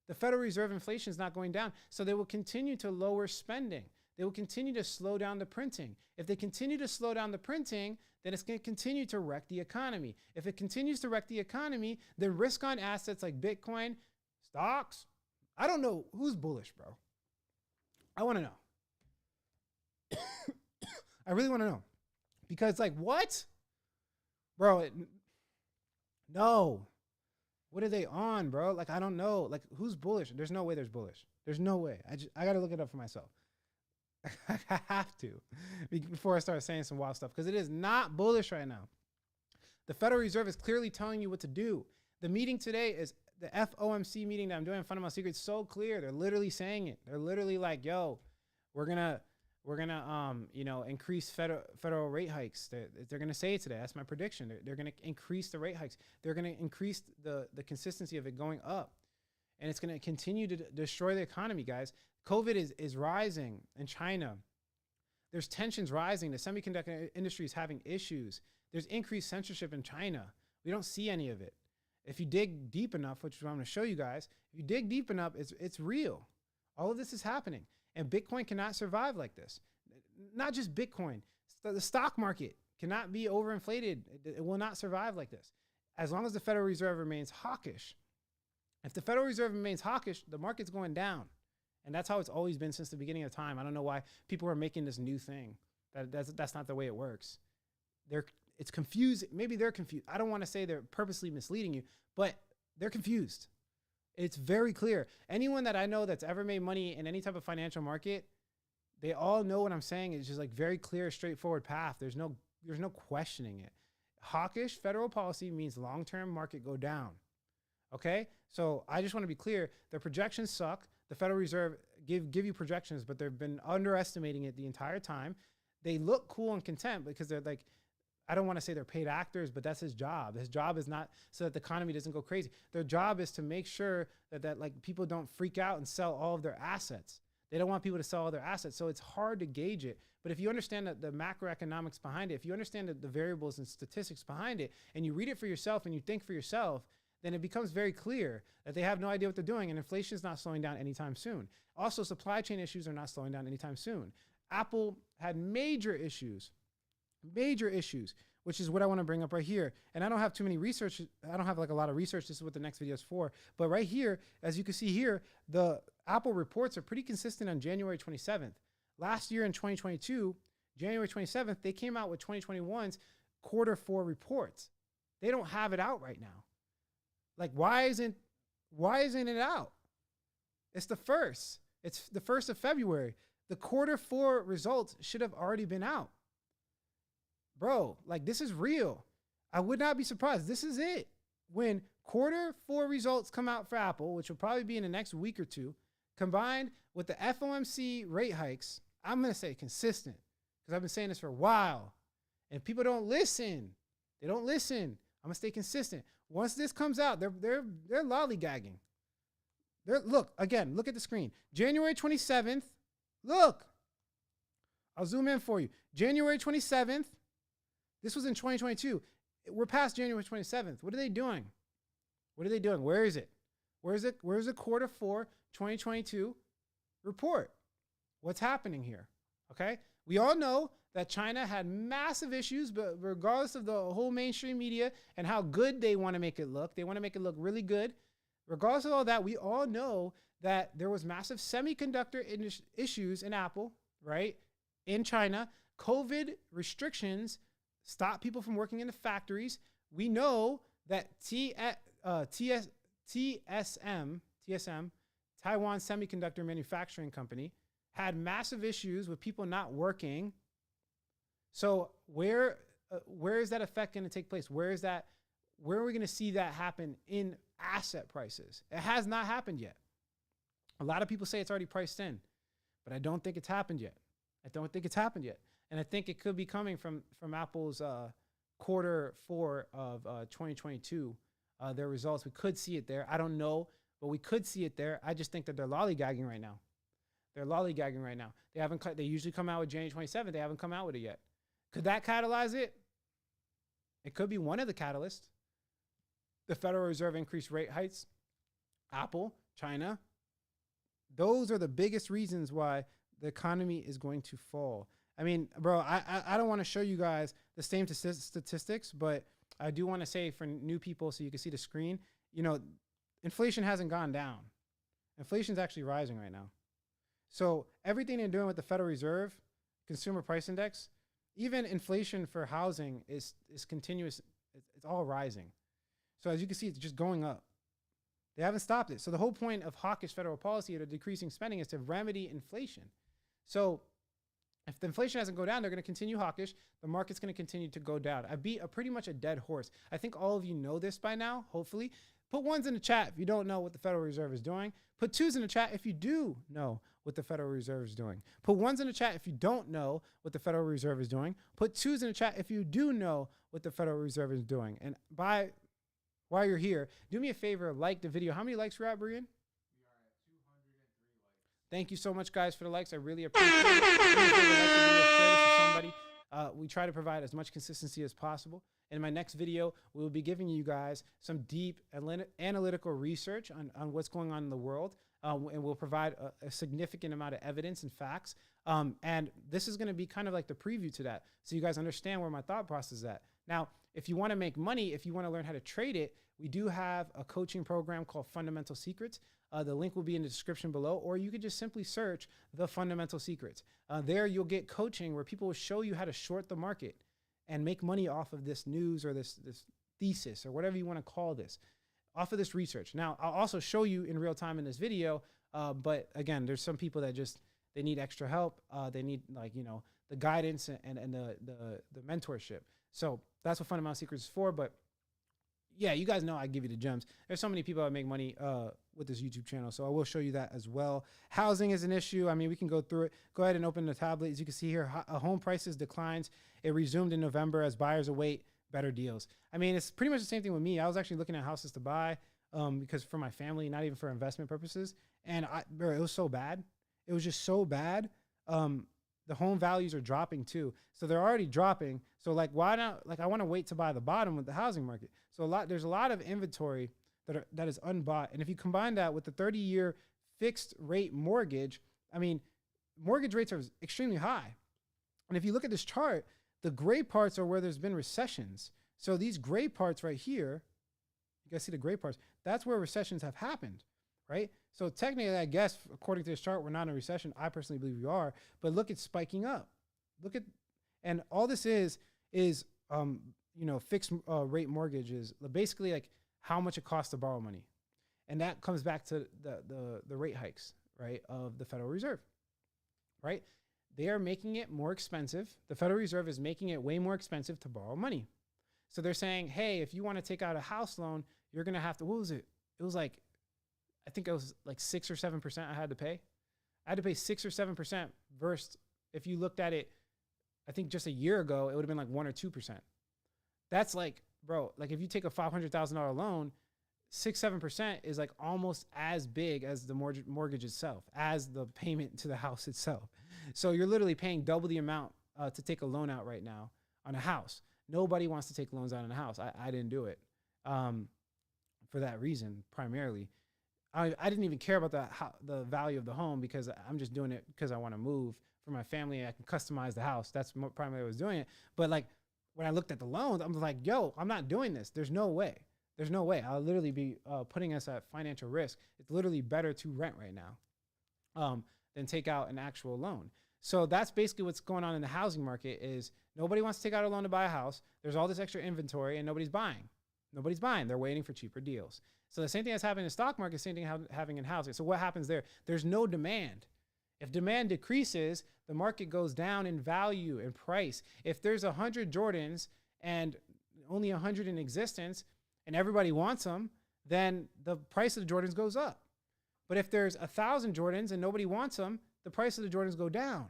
The Federal Reserve inflation is not going down. So they will continue to lower spending. They will continue to slow down the printing. If they continue to slow down the printing, then it's going to continue to wreck the economy. If it continues to wreck the economy, then risk on assets like Bitcoin, stocks, I don't know who's bullish, bro. I want to know. I really want to know. Because like, what? Bro, no. What are they on, bro? Like, I don't know. Like, who's bullish? There's no way there's bullish. There's no way. I got to look it up for myself. I have to before I start saying some wild stuff, because it is not bullish right now. The Federal Reserve is clearly telling you what to do. The meeting today is the FOMC meeting that I'm doing in Fundamental Secrets. So clear. They're literally saying it. They're literally like, yo, we're gonna increase federal rate hikes. They're gonna say it today. That's my prediction. They're gonna increase the rate hikes. They're gonna increase the consistency of it going up, and it's gonna continue to destroy the economy, guys. COVID is rising in China. There's tensions rising. The semiconductor industry is having issues. There's increased censorship in China. We don't see any of it. If you dig deep enough, which is what I'm going to show you guys, if you dig deep enough, it's real. All of this is happening. And Bitcoin cannot survive like this. Not just Bitcoin. The stock market cannot be overinflated. It will not survive like this. As long as the Federal Reserve remains hawkish. If the Federal Reserve remains hawkish, the market's going down. And that's how it's always been since the beginning of time. I don't know why people are making this new thing. That's not the way it works. It's confused. Maybe they're confused. I don't want to say they're purposely misleading you, but they're confused. It's very clear. Anyone that I know that's ever made money in any type of financial market, they all know what I'm saying. It's just like very clear, straightforward path. There's no questioning it. Hawkish federal policy means long-term market go down. Okay? So I just want to be clear. Their projections suck. The Federal Reserve give you projections, but they've been underestimating it the entire time. They look cool and content because they're like, I don't want to say they're paid actors, but that's his job. His job is not so that the economy doesn't go crazy. Their job is to make sure that like people don't freak out and sell all of their assets. They don't want people to sell all their assets. So it's hard to gauge it. But if you understand the macroeconomics behind it, if you understand the variables and statistics behind it, and you read it for yourself and you think for yourself, then it becomes very clear that they have no idea what they're doing, and inflation is not slowing down anytime soon. Also, supply chain issues are not slowing down anytime soon. Apple had major issues which is what I want to bring up right here. And I don't have too many research. I don't have like a lot of research. This is what the next video is for. But right here, as you can see here, the Apple reports are pretty consistent on January 27th. Last year in 2022, January 27th, they came out with 2021's Q4 reports. They don't have it out right now. Like, why isn't it out? It's the 1st. It's the 1st of February. The Q4 results should have already been out. Bro, like, this is real. I would not be surprised. This is it. When Q4 results come out for Apple, which will probably be in the next week or two, combined with the FOMC rate hikes, I'm going to say consistent, because I've been saying this for a while. And people don't listen. They don't listen. I'm going to stay consistent. Once this comes out, they're lollygagging. Look, again, look at the screen. January 27th. Look. I'll zoom in for you. January 27th. This was in 2022. We're past January 27th. What are they doing? What are they doing? Where is it? Where's the Q4 2022 report? What's happening here? Okay. We all know that China had massive issues, but regardless of the whole mainstream media and how good they want to make it look, they want to make it look really good. Regardless of all that, we all know that there was massive semiconductor issues in Apple, right? In China, COVID restrictions stopped people from working in the factories. We know that TSM, Taiwan Semiconductor Manufacturing Company, had massive issues with people not working. So where is that effect going to take place? Where are we going to see that happen in asset prices? It has not happened yet. A lot of people say it's already priced in, but I don't think it's happened yet. And I think it could be coming from Apple's Q4 of 2022, their results. We could see it there. I don't know, but we could see it there. I just think that they're lollygagging right now. They usually come out with January 27th. They haven't come out with it yet. Could that catalyze it? It could be one of the catalysts. The Federal Reserve increased rate hikes, Apple, China. Those are the biggest reasons why the economy is going to fall. I mean, bro, I don't want to show you guys the same statistics, but I do want to say for new people so you can see the screen, inflation hasn't gone down. Inflation's actually rising right now. So everything they're doing with the Federal Reserve, Consumer Price Index, even inflation for housing is continuous. It's all rising. So as you can see, it's just going up. They haven't stopped it. So the whole point of hawkish federal policy or decreasing spending is to remedy inflation. So if the inflation doesn't go down, they're going to continue hawkish. The market's going to continue to go down. I beat pretty much a dead horse. I think all of you know this by now, hopefully. Put ones in the chat if you don't know what the Federal Reserve is doing. Put twos in the chat if you do know what the Federal Reserve is doing. Put ones in the chat if you don't know what the Federal Reserve is doing. Put twos in the chat if you do know what the Federal Reserve is doing. And while you're here, do me a favor, like the video. How many likes we're at, Brian? We are at 203 likes. Thank you so much, guys, for the likes. I really appreciate it. Do me a favor, like the video, share this with somebody. We try to provide as much consistency as possible. In my next video, we will be giving you guys some deep analytical research on what's going on in the world. And we'll provide a significant amount of evidence and facts. And this is going to be kind of like the preview to that. So you guys understand where my thought process is at. Now, if you want to make money, if you want to learn how to trade it, we do have a coaching program called Fundamental Secrets. The link will be in the description below, or you could just simply search the Fundamental Secrets. There you'll get coaching where people will show you how to short the market and make money off of this news or this thesis or whatever you want to call this, off of this research. Now, I'll also show you in real time in this video, but again, there's some people that they need extra help. They need the guidance and the mentorship. So that's what Fundamental Secrets is for. But yeah, you guys know I give you the gems. There's so many people that make money with this YouTube channel, so I will show you that as well. Housing is an issue. I mean, we can go through it. Go ahead and open the tablet. As you can see here, home prices declines. It resumed in November as buyers await better deals. I mean, it's pretty much the same thing with me. I was actually looking at houses to buy because for my family, not even for investment purposes. And it was so bad. It was just so bad. The home values are dropping too. So they're already dropping. So why not? I want to wait to buy the bottom with the housing market. So there's a lot of inventory that is unbought. And if you combine that with the 30-year fixed rate mortgage, I mean, mortgage rates are extremely high. And if you look at this chart, The gray parts are where there's been recessions. So these gray parts right here, you guys see the gray parts, that's where recessions have happened, right? So technically, I guess, according to this chart, we're not in a recession. I personally believe we are, but look, it's spiking up. Look at, and all this is, fixed rate mortgages, basically like how much it costs to borrow money. And that comes back to the rate hikes, right, of the Federal Reserve, right? They are making it more expensive. The Federal Reserve is making it way more expensive to borrow money. So they're saying, hey, if you want to take out a house loan, you're going to have to, what was it? It was like, I think it was like 6 or 7% I had to pay. I had to pay 6 or 7% versus if you looked at it, I think just a year ago, it would have been like 1 or 2%. That's like, bro, like if you take a $500,000 loan, 6-7% is like almost as big as the mortgage itself, as the payment to the house itself. So you're literally paying double the amount to take a loan out right now on a house. Nobody wants to take loans out on a house. I didn't do it for that reason primarily. I didn't even care about the value of the home because I'm just doing it because I want to move for my family. I can customize the house. That's primarily why I was doing it. But like when I looked at the loans, I'm like, yo, I'm not doing this. There's no way. There's no way. I'll literally be putting us at financial risk. It's literally better to rent right now than take out an actual loan. So that's basically what's going on in the housing market is nobody wants to take out a loan to buy a house. There's all this extra inventory and nobody's buying. Nobody's buying. They're waiting for cheaper deals. So the same thing that's happening in the stock market, same thing having in housing. So what happens there? There's no demand. If demand decreases, the market goes down in value and price. If there's 100 Jordans and only 100 in existence and everybody wants them, then the price of the Jordans goes up. But if there's 1,000 Jordans and nobody wants them, the price of the Jordans go down.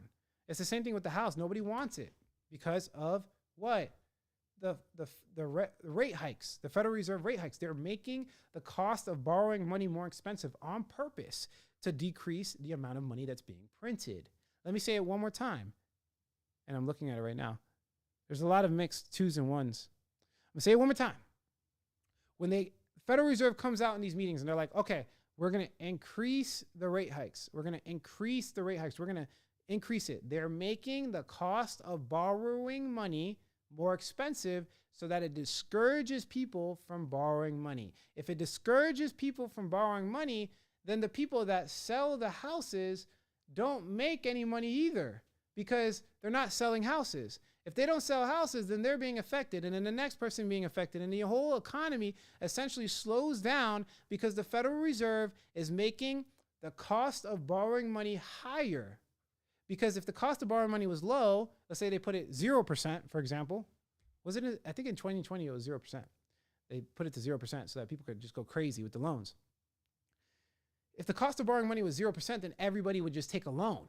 It's the same thing with the house. Nobody wants it because of what? The rate hikes, the Federal Reserve rate hikes. They're making the cost of borrowing money more expensive on purpose to decrease the amount of money that's being printed. Let me say it one more time. And I'm looking at it right now. There's a lot of mixed twos and ones. I'm gonna say it one more time. When the Federal Reserve comes out in these meetings and they're like, okay, we're going to increase the rate hikes. We're going to increase the rate hikes. We're going to increase it. They're making the cost of borrowing money more expensive so that it discourages people from borrowing money. If it discourages people from borrowing money, then the people that sell the houses don't make any money either because they're not selling houses. If they don't sell houses, then they're being affected, and then the next person being affected, and the whole economy essentially slows down because the Federal Reserve is making the cost of borrowing money higher. Because if the cost of borrowing money was low, let's say they put it 0%, for example. Was it? I think in 2020 it was 0%. They put it to 0% so that people could just go crazy with the loans. If the cost of borrowing money was 0%, then everybody would just take a loan.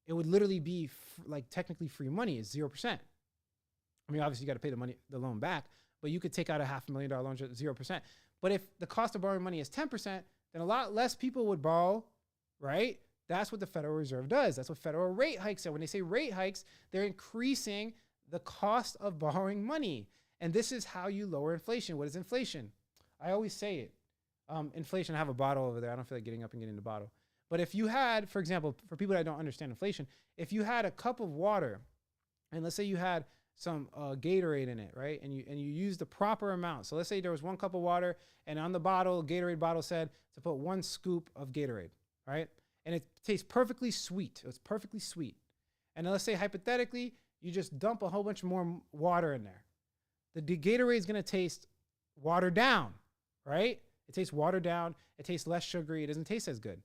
It would literally be like technically free money is 0%. I mean, obviously you got to pay the loan back, but you could take out a $500,000 loan at 0%. But if the cost of borrowing money is 10%, then a lot less people would borrow, right? That's what the Federal Reserve does. That's what federal rate hikes are. When they say rate hikes, they're increasing the cost of borrowing money. And this is how you lower inflation. What is inflation? I always say it. Inflation, I have a bottle over there. I don't feel like getting up and getting the bottle. But if you had, for example, for people that don't understand inflation, if you had a cup of water, and let's say you had some Gatorade in it, right? And you use the proper amount. So let's say there was 1 cup of water, and on the bottle, Gatorade bottle said to put 1 scoop of Gatorade, right? And it tastes perfectly sweet. It was perfectly sweet. And let's say hypothetically, you just dump a whole bunch more water in there. The Gatorade is going to taste watered down, right? It tastes watered down. It tastes less sugary. It doesn't taste as good.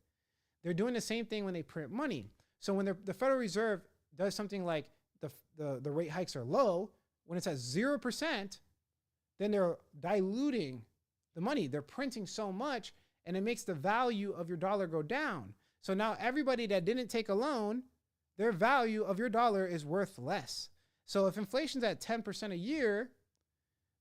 They're doing the same thing when they print money. So when the Federal Reserve does something like the rate hikes are low, when it's at 0%, then they're diluting the money. They're printing so much, and it makes the value of your dollar go down. So now everybody that didn't take a loan, their value of your dollar is worth less. So if inflation's at 10% a year,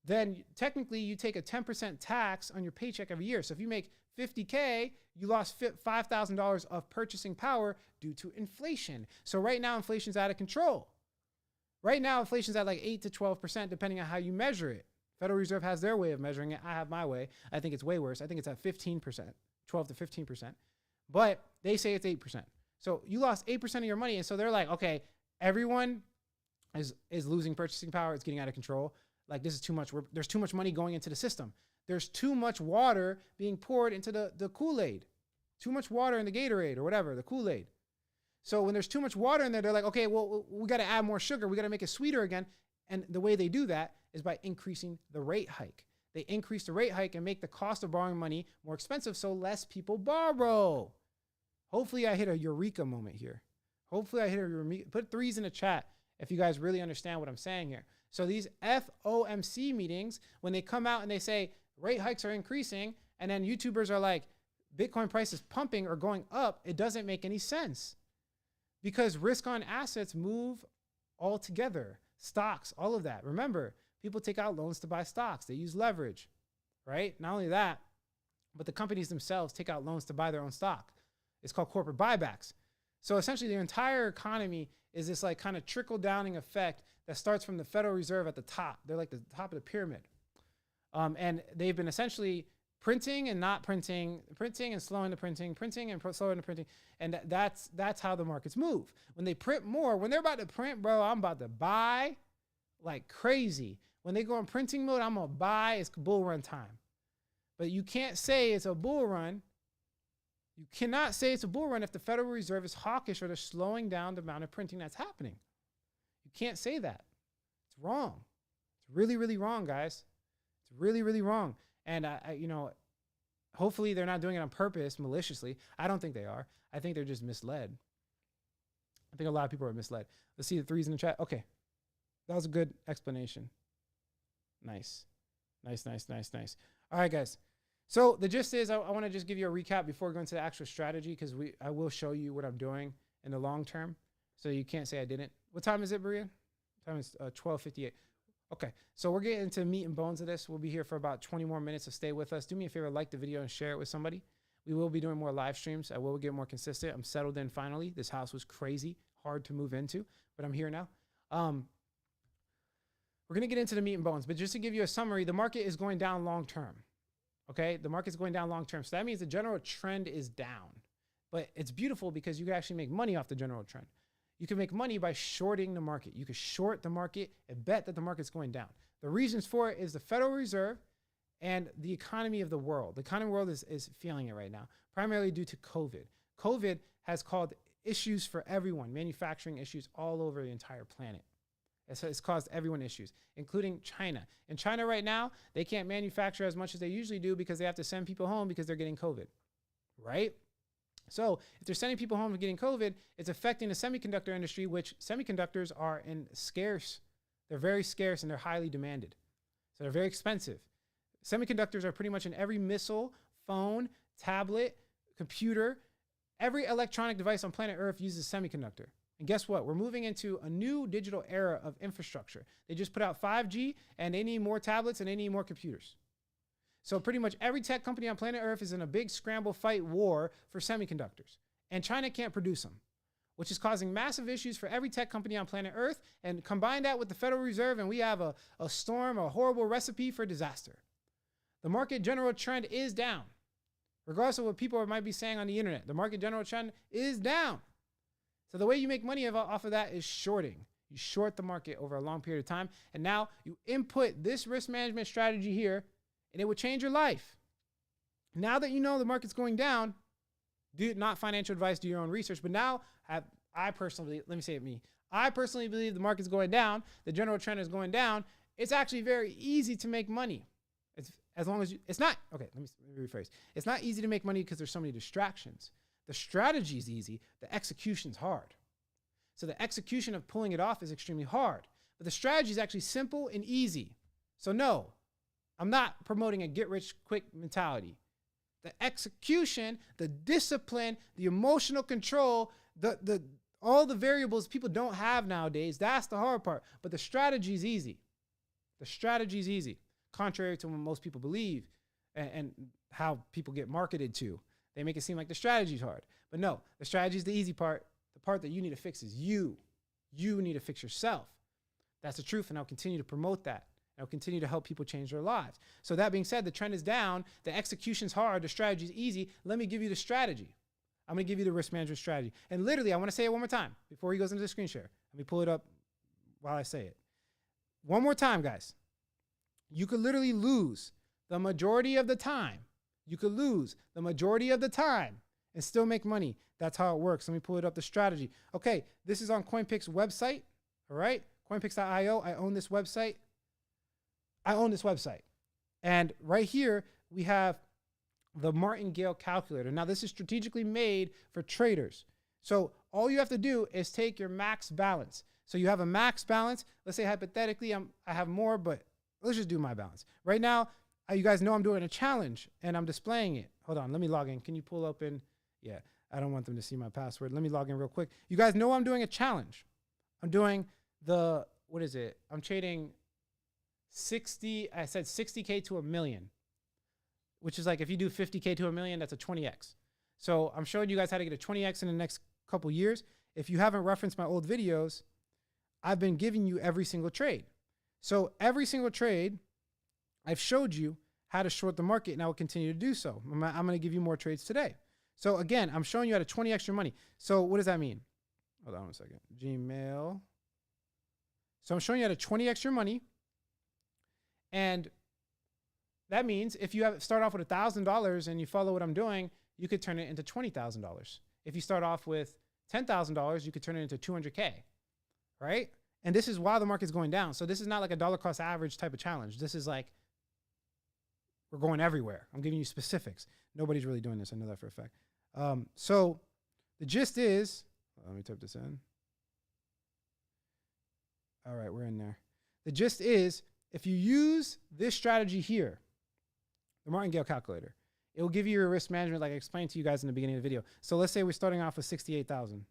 then technically you take a 10% tax on your paycheck every year. So if you make $50K, you lost $5,000 of purchasing power due to inflation. So right now, inflation's out of control. Right now, inflation's at like 8 to 12%, depending on how you measure it. Federal Reserve has their way of measuring it. I have my way. I think it's way worse. I think it's at 15%, 12 to 15%. But they say it's 8%. So you lost 8% of your money. And so they're like, okay, everyone is losing purchasing power. It's getting out of control. Like this is too much. There's too much money going into the system. There's too much water being poured into the Kool-Aid. Too much water in the Gatorade or whatever, the Kool-Aid. So when there's too much water in there, they're like, okay, well, we got to add more sugar. We got to make it sweeter again. And the way they do that is by increasing the rate hike. They increase the rate hike and make the cost of borrowing money more expensive so less people borrow. Hopefully I hit a eureka moment here. Hopefully I hit a eureka. Put threes in the chat if you guys really understand what I'm saying here. So these FOMC meetings, when they come out and they say rate hikes are increasing, and then YouTubers are like, Bitcoin price is pumping or going up, it doesn't make any sense. Because risk on assets move all together. Stocks, all of that. Remember, people take out loans to buy stocks. They use leverage, right? Not only that, but the companies themselves take out loans to buy their own stock. It's called corporate buybacks. So essentially the entire economy is this like kind of trickle downing effect that starts from the Federal Reserve at the top. They're like the top of the pyramid. And they've been essentially printing and not printing, printing and slowing the printing, printing and slowing the printing. And that's how the markets move. When they print more, when they're about to print, bro, I'm about to buy like crazy. When they go in printing mode, I'm going to buy. It's bull run time. But you can't say it's a bull run. You cannot say it's a bull run if the Federal Reserve is hawkish or they're slowing down the amount of printing that's happening. You can't say that. It's wrong. It's really, really wrong, guys. It's really, really wrong. And, hopefully they're not doing it on purpose, maliciously. I don't think they are. I think they're just misled. I think a lot of people are misled. Let's see the threes in the chat. Okay. That was a good explanation. Nice. Nice. All right, guys. So the gist is I want to just give you a recap before we go into the actual strategy because I will show you what I'm doing in the long term. So you can't say I didn't. What time is it, Maria? Time is 12:58. Okay, so we're getting into meat and bones of this. We'll be here for about 20 more minutes, so stay with us. Do me a favor, like the video and share it with somebody. We will be doing more live streams. I will get more consistent. I'm settled in finally. This house was crazy, hard to move into, but I'm here now. We're going to get into the meat and bones, but just to give you a summary, the market is going down long term. Okay, the market's going down long term. So that means the general trend is down, but it's beautiful because you can actually make money off the general trend. You can make money by shorting the market. You can short the market and bet that the market's going down. The reasons for it is the Federal Reserve and the economy of the world. The economy of the world is feeling it right now, primarily due to COVID. COVID has caused issues for everyone, manufacturing issues all over the entire planet. It's caused everyone issues, including China. In China right now, they can't manufacture as much as they usually do because they have to send people home because they're getting COVID, right? So if they're sending people home and getting COVID, it's affecting the semiconductor industry, which semiconductors are scarce. They're very scarce and they're highly demanded. So they're very expensive. Semiconductors are pretty much in every missile, phone, tablet, computer. Every electronic device on planet Earth uses semiconductor. And guess what? We're moving into a new digital era of infrastructure. They just put out 5G and they need more tablets and they need more computers. So pretty much every tech company on planet Earth is in a big scramble fight war for semiconductors. And China can't produce them, which is causing massive issues for every tech company on planet Earth. And combine that with the Federal Reserve and we have a storm, a horrible recipe for disaster. The market general trend is down. Regardless of what people might be saying on the internet, the market general trend is down. So the way you make money off of that is shorting. You short the market over a long period of time. And now you input this risk management strategy here and it would change your life. Now that you know the market's going down, do not financial advice, do your own research. But now I personally believe the market's going down. The general trend is going down. It's actually very easy to make money. It's not easy to make money because there's so many distractions. The strategy is easy. The execution's hard. So the execution of pulling it off is extremely hard. But the strategy is actually simple and easy. So no, I'm not promoting a get-rich-quick mentality. The execution, the discipline, the emotional control, all the variables people don't have nowadays, that's the hard part. But the strategy is easy. The strategy is easy, contrary to what most people believe and how people get marketed to. They make it seem like the strategy is hard. But no, the strategy is the easy part. The part that you need to fix is you. You need to fix yourself. That's the truth, and I'll continue to promote that. I'll continue to help people change their lives. So that being said, the trend is down. The execution's hard. The strategy is easy. Let me give you the strategy. I'm going to give you the risk management strategy. And literally, I want to say it one more time before he goes into the screen share. Let me pull it up while I say it. One more time, guys. You could literally lose the majority of the time. You could lose the majority of the time and still make money. That's how it works. Let me pull it up, the strategy. Okay, this is on CoinPix website, all right? Coinpix.io, I own this website. And right here, we have the Martingale calculator. Now, this is strategically made for traders. So all you have to do is take your max balance. So you have a max balance. Let's say hypothetically, I have more, but let's just do my balance. Right now, you guys know I'm doing a challenge and I'm displaying it. Hold on, let me log in. Can you pull up in? Yeah, I don't want them to see my password. Let me log in real quick. You guys know I'm doing a challenge. I'm doing what is it? I'm trading 60, I said 60K to $1 million, which is like if you do 50K to $1 million, that's a 20X. So I'm showing you guys how to get a 20X in the next couple years. If you haven't referenced my old videos, I've been giving you every single trade. So every single trade, I've showed you how to short the market, and I will continue to do so. I'm going to give you more trades today. So again, I'm showing you how to 20 extra money. So what does that mean? Hold on a second. Gmail. So I'm showing you how to 20 extra money. And that means if you start off with $1,000 and you follow what I'm doing, you could turn it into $20,000. If you start off with $10,000, you could turn it into 200K, right? And this is while the market's going down. So this is not like a dollar cost average type of challenge. This is like, we're going everywhere. I'm giving you specifics. Nobody's really doing this. I know that for a fact. So the gist is, let me type this in. All right, we're in there. The gist is, if you use this strategy here, the Martingale calculator, it will give you your risk management like I explained to you guys in the beginning of the video. So let's say we're starting off with 68,000.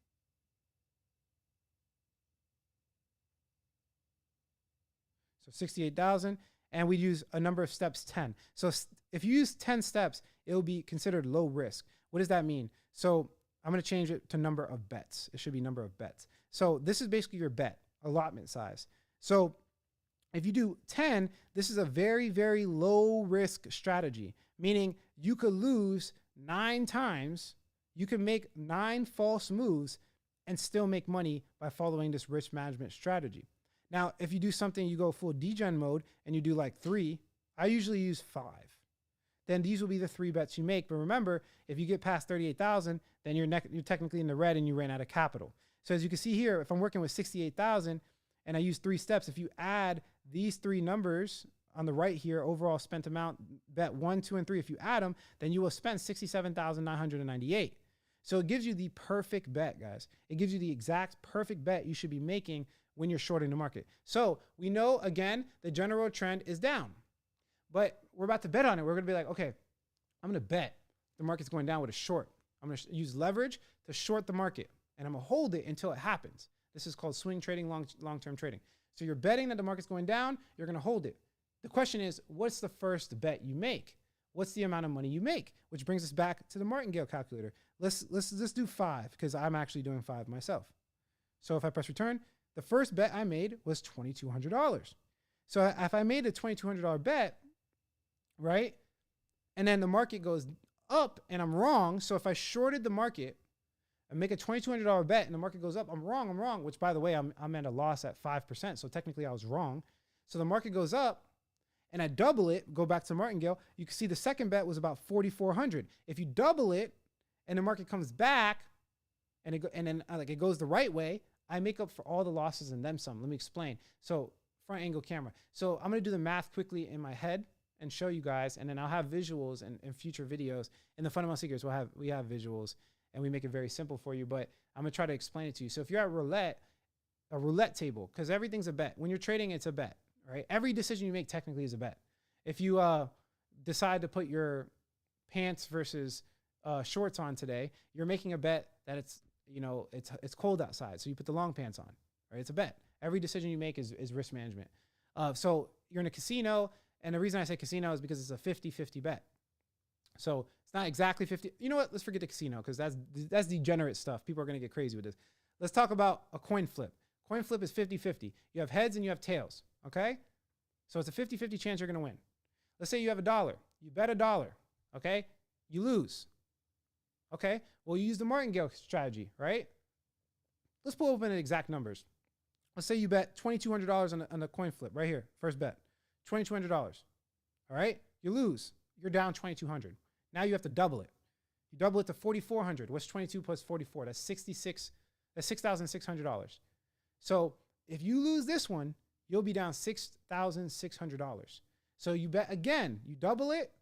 So 68,000, and we use a number of steps 10. So if you use 10 steps, it will be considered low risk. What does that mean? So I'm going to change it to number of bets. It should be number of bets. So this is basically your bet, allotment size. So if you do 10, this is a very, very low risk strategy, meaning you could lose 9 times. You can make 9 false moves and still make money by following this risk management strategy. Now, if you do something, you go full degen mode and you do like 3, I usually use 5. Then these will be the 3 bets you make. But remember, if you get past 38,000, then you're technically in the red and you ran out of capital. So as you can see here, if I'm working with 68,000 and I use 3 steps, if you add these 3 numbers on the right here, overall spent amount, bet 1, 2, and 3, if you add them, then you will spend 67,998. So it gives you the perfect bet, guys. It gives you the exact perfect bet you should be making when you're shorting the market. So we know, again, the general trend is down, but we're about to bet on it. We're going to be like, okay, I'm going to bet the market's going down with a short. I'm going to use leverage to short the market, and I'm going to hold it until it happens. This is called swing trading, long-term trading. So you're betting that the market's going down. You're going to hold it. The question is, what's the first bet you make? What's the amount of money you make? Which brings us back to the Martingale calculator. Let's do 5 because I'm actually doing 5 myself. So if I press return, the first bet I made was $2,200. So if I made a $2,200 bet, right, and then the market goes up and I'm wrong. So if I shorted the market and make a $2,200 bet and the market goes up, I'm wrong, which by the way, I'm at a loss at 5%. So technically I was wrong. So the market goes up and I double it, go back to Martingale, you can see the second bet was about 4,400. If you double it and the market comes back and then it goes the right way, I make up for all the losses and then some. Let me explain. So front angle camera. So I'm going to do the math quickly in my head and show you guys, and then I'll have visuals in future videos. In the Fundamental Secrets, we have visuals, and we make it very simple for you, but I'm going to try to explain it to you. So if you're at roulette, a roulette table, because everything's a bet. When you're trading, it's a bet, right? Every decision you make technically is a bet. If you decide to put your pants versus shorts on today, you're making a bet that it's cold outside, so you put the long pants on, right? It's a bet. Every decision you make is risk management. So you're in a casino, and the reason I say casino is because it's a 50-50 bet. So it's not exactly 50. You know what? Let's forget the casino because that's degenerate stuff. People are going to get crazy with this. Let's talk about a coin flip. Coin flip is 50-50. You have heads and you have tails, okay? So it's a 50-50 chance you're going to win. Let's say you have $1. You bet $1, okay? You lose. Okay, well, you use the Martingale strategy, right? Let's pull open the exact numbers. let's say you bet $2,200 on a coin flip right here. First bet, $2,200. All right. You lose. You're down 2,200. Now you have to double it. You double it to 4,400. What's 22 plus 44? That's 66. That's $6,600. So if you lose this one, you'll be down $6,600. So you bet again, you double it.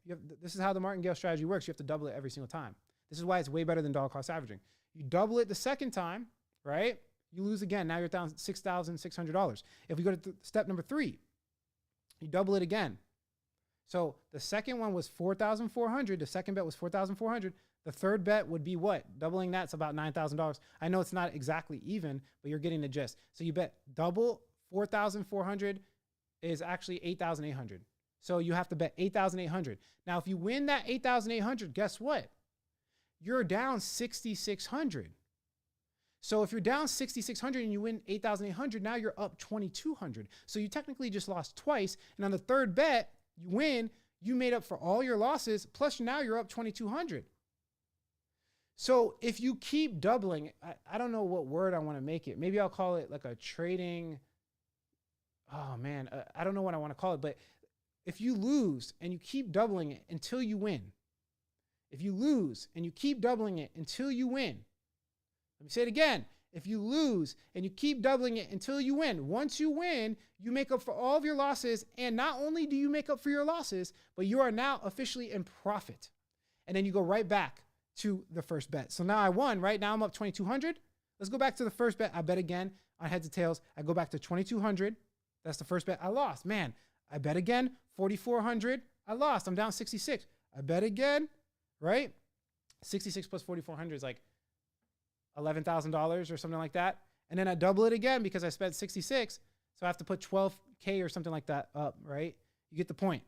This is how the Martingale strategy works. You have to double it every single time. This is why it's way better than dollar cost averaging. You double it the second time, right? You lose again. Now you're down $6,600. If we go to step number 3, you double it again. So the second one was 4,400. The second bet was 4,400. The third bet would be what? Doubling that's about $9,000. I know it's not exactly even, but you're getting the gist. So you bet double 4,400 is actually 8,800. So you have to bet 8,800. Now, if you win that 8,800, guess what? You're down 6,600. So if you're down 6,600 and you win 8,800, now you're up 2,200. So you technically just lost twice. And on the third bet, you win, you made up for all your losses, plus now you're up 2,200. So if you keep doubling, I don't know what word I want to make it. Maybe I'll call it like a trading. Oh man, I don't know what I want to call it, but if you lose and you keep doubling it until you win, if you lose and you keep doubling it until you win, let me say it again. If you lose and you keep doubling it until you win, once you win, you make up for all of your losses. And not only do you make up for your losses, but you are now officially in profit. And then you go right back to the first bet. So now I won, right? Now I'm up 2,200. Let's go back to the first bet. I bet again on heads or tails. I go back to 2,200. That's the first bet. I lost. Man, I bet again, 4,400. I lost. I'm down 66. I bet again, right? 66 plus 4,400 is like $11,000 or something like that. And then I double it again because I spent 66. So I have to put 12K or something like that up, right? You get the point.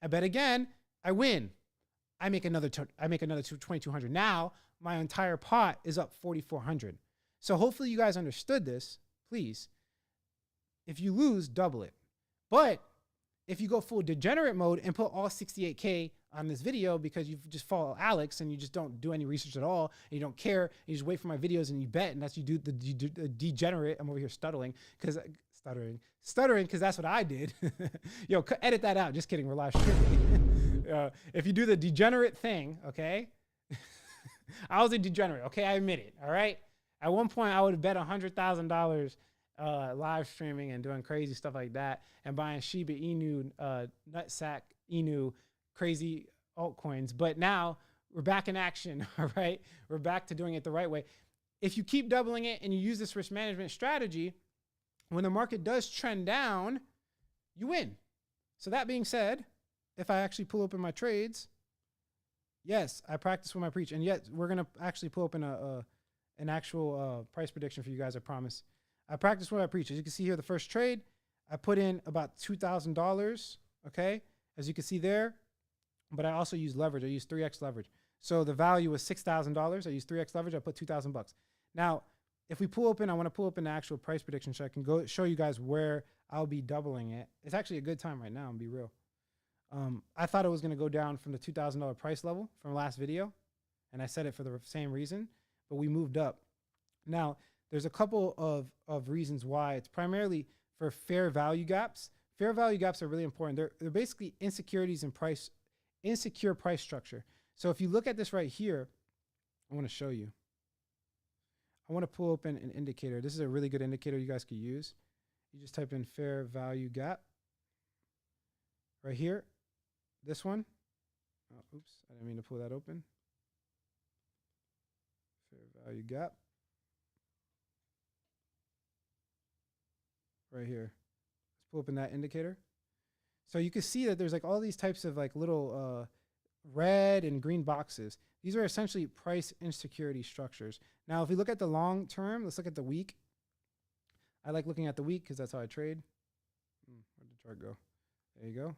I bet again, I win. I make another 2,200. Now my entire pot is up 4,400. So hopefully you guys understood this, please. If you lose, double it. But if you go full degenerate mode and put all 68K on this video because you just follow Alex and you just don't do any research at all and you don't care, and you just wait for my videos and you bet, and that's you do the degenerate. I'm over here stuttering because that's what I did. Yo, edit that out. Just kidding. We're live streaming. If you do the degenerate thing, okay? I was a degenerate, okay? I admit it, all right? At one point, I would have bet $100,000 live streaming and doing crazy stuff like that and buying Shiba Inu, nutsack Inu, crazy altcoins. But now we're back in action, all right? We're back to doing it the right way. If you keep doubling it and you use this risk management strategy, when the market does trend down, you win. So that being said, if I actually pull open my trades, yes, I practice what I preach. And yet we're going to actually pull open an actual price prediction for you guys, I promise. I practice what I preach. As you can see here, the first trade, I put in about $2,000, okay? As you can see there, but I also use leverage. I use 3x leverage. So the value was $6,000. I used 3x leverage. I put $2,000. Now, if we pull open, I want to pull open the actual price prediction so I can go show you guys where I'll be doubling it. It's actually a good time right now, and be real. I thought it was going to go down from the $2,000 price level from last video, and I said it for the same reason, but we moved up. Now, there's a couple of reasons why. It's primarily for fair value gaps. Fair value gaps are really important. They're basically insecurities in price, insecure price structure. So if you look at this right here, I want to show you. I want to pull open an indicator. This is a really good indicator you guys could use. You just type in fair value gap right here. This one. Oh, oops, I didn't mean to pull that open. Fair value gap. Right here. Let's pull open that indicator. So you can see that there's like all these types of like little red and green boxes. These are essentially price insecurity structures. Now, if we look at the long term, let's look at the week. I like looking at the week because that's how I trade. Where'd the chart go? There you go.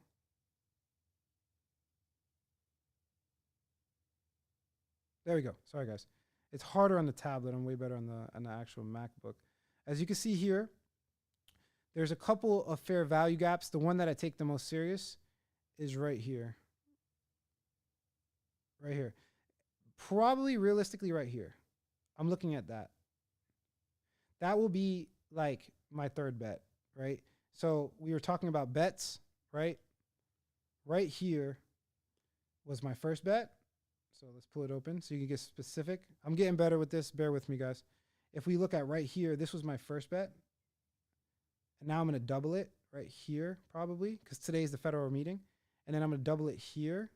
There we go. Sorry, guys. It's harder on the tablet. I'm way better on the actual MacBook. As you can see here, there's a couple of fair value gaps. The one that I take the most serious is right here. Right here. Probably realistically right here. I'm looking at that. That will be like my third bet, right? So we were talking about bets, right? Right here was my first bet. So let's pull it open so you can get specific. I'm getting better with this. Bear with me, guys. If we look at right here, this was my first bet. And now I'm going to double it right here, probably, because today's the federal meeting. And then I'm going to double it here.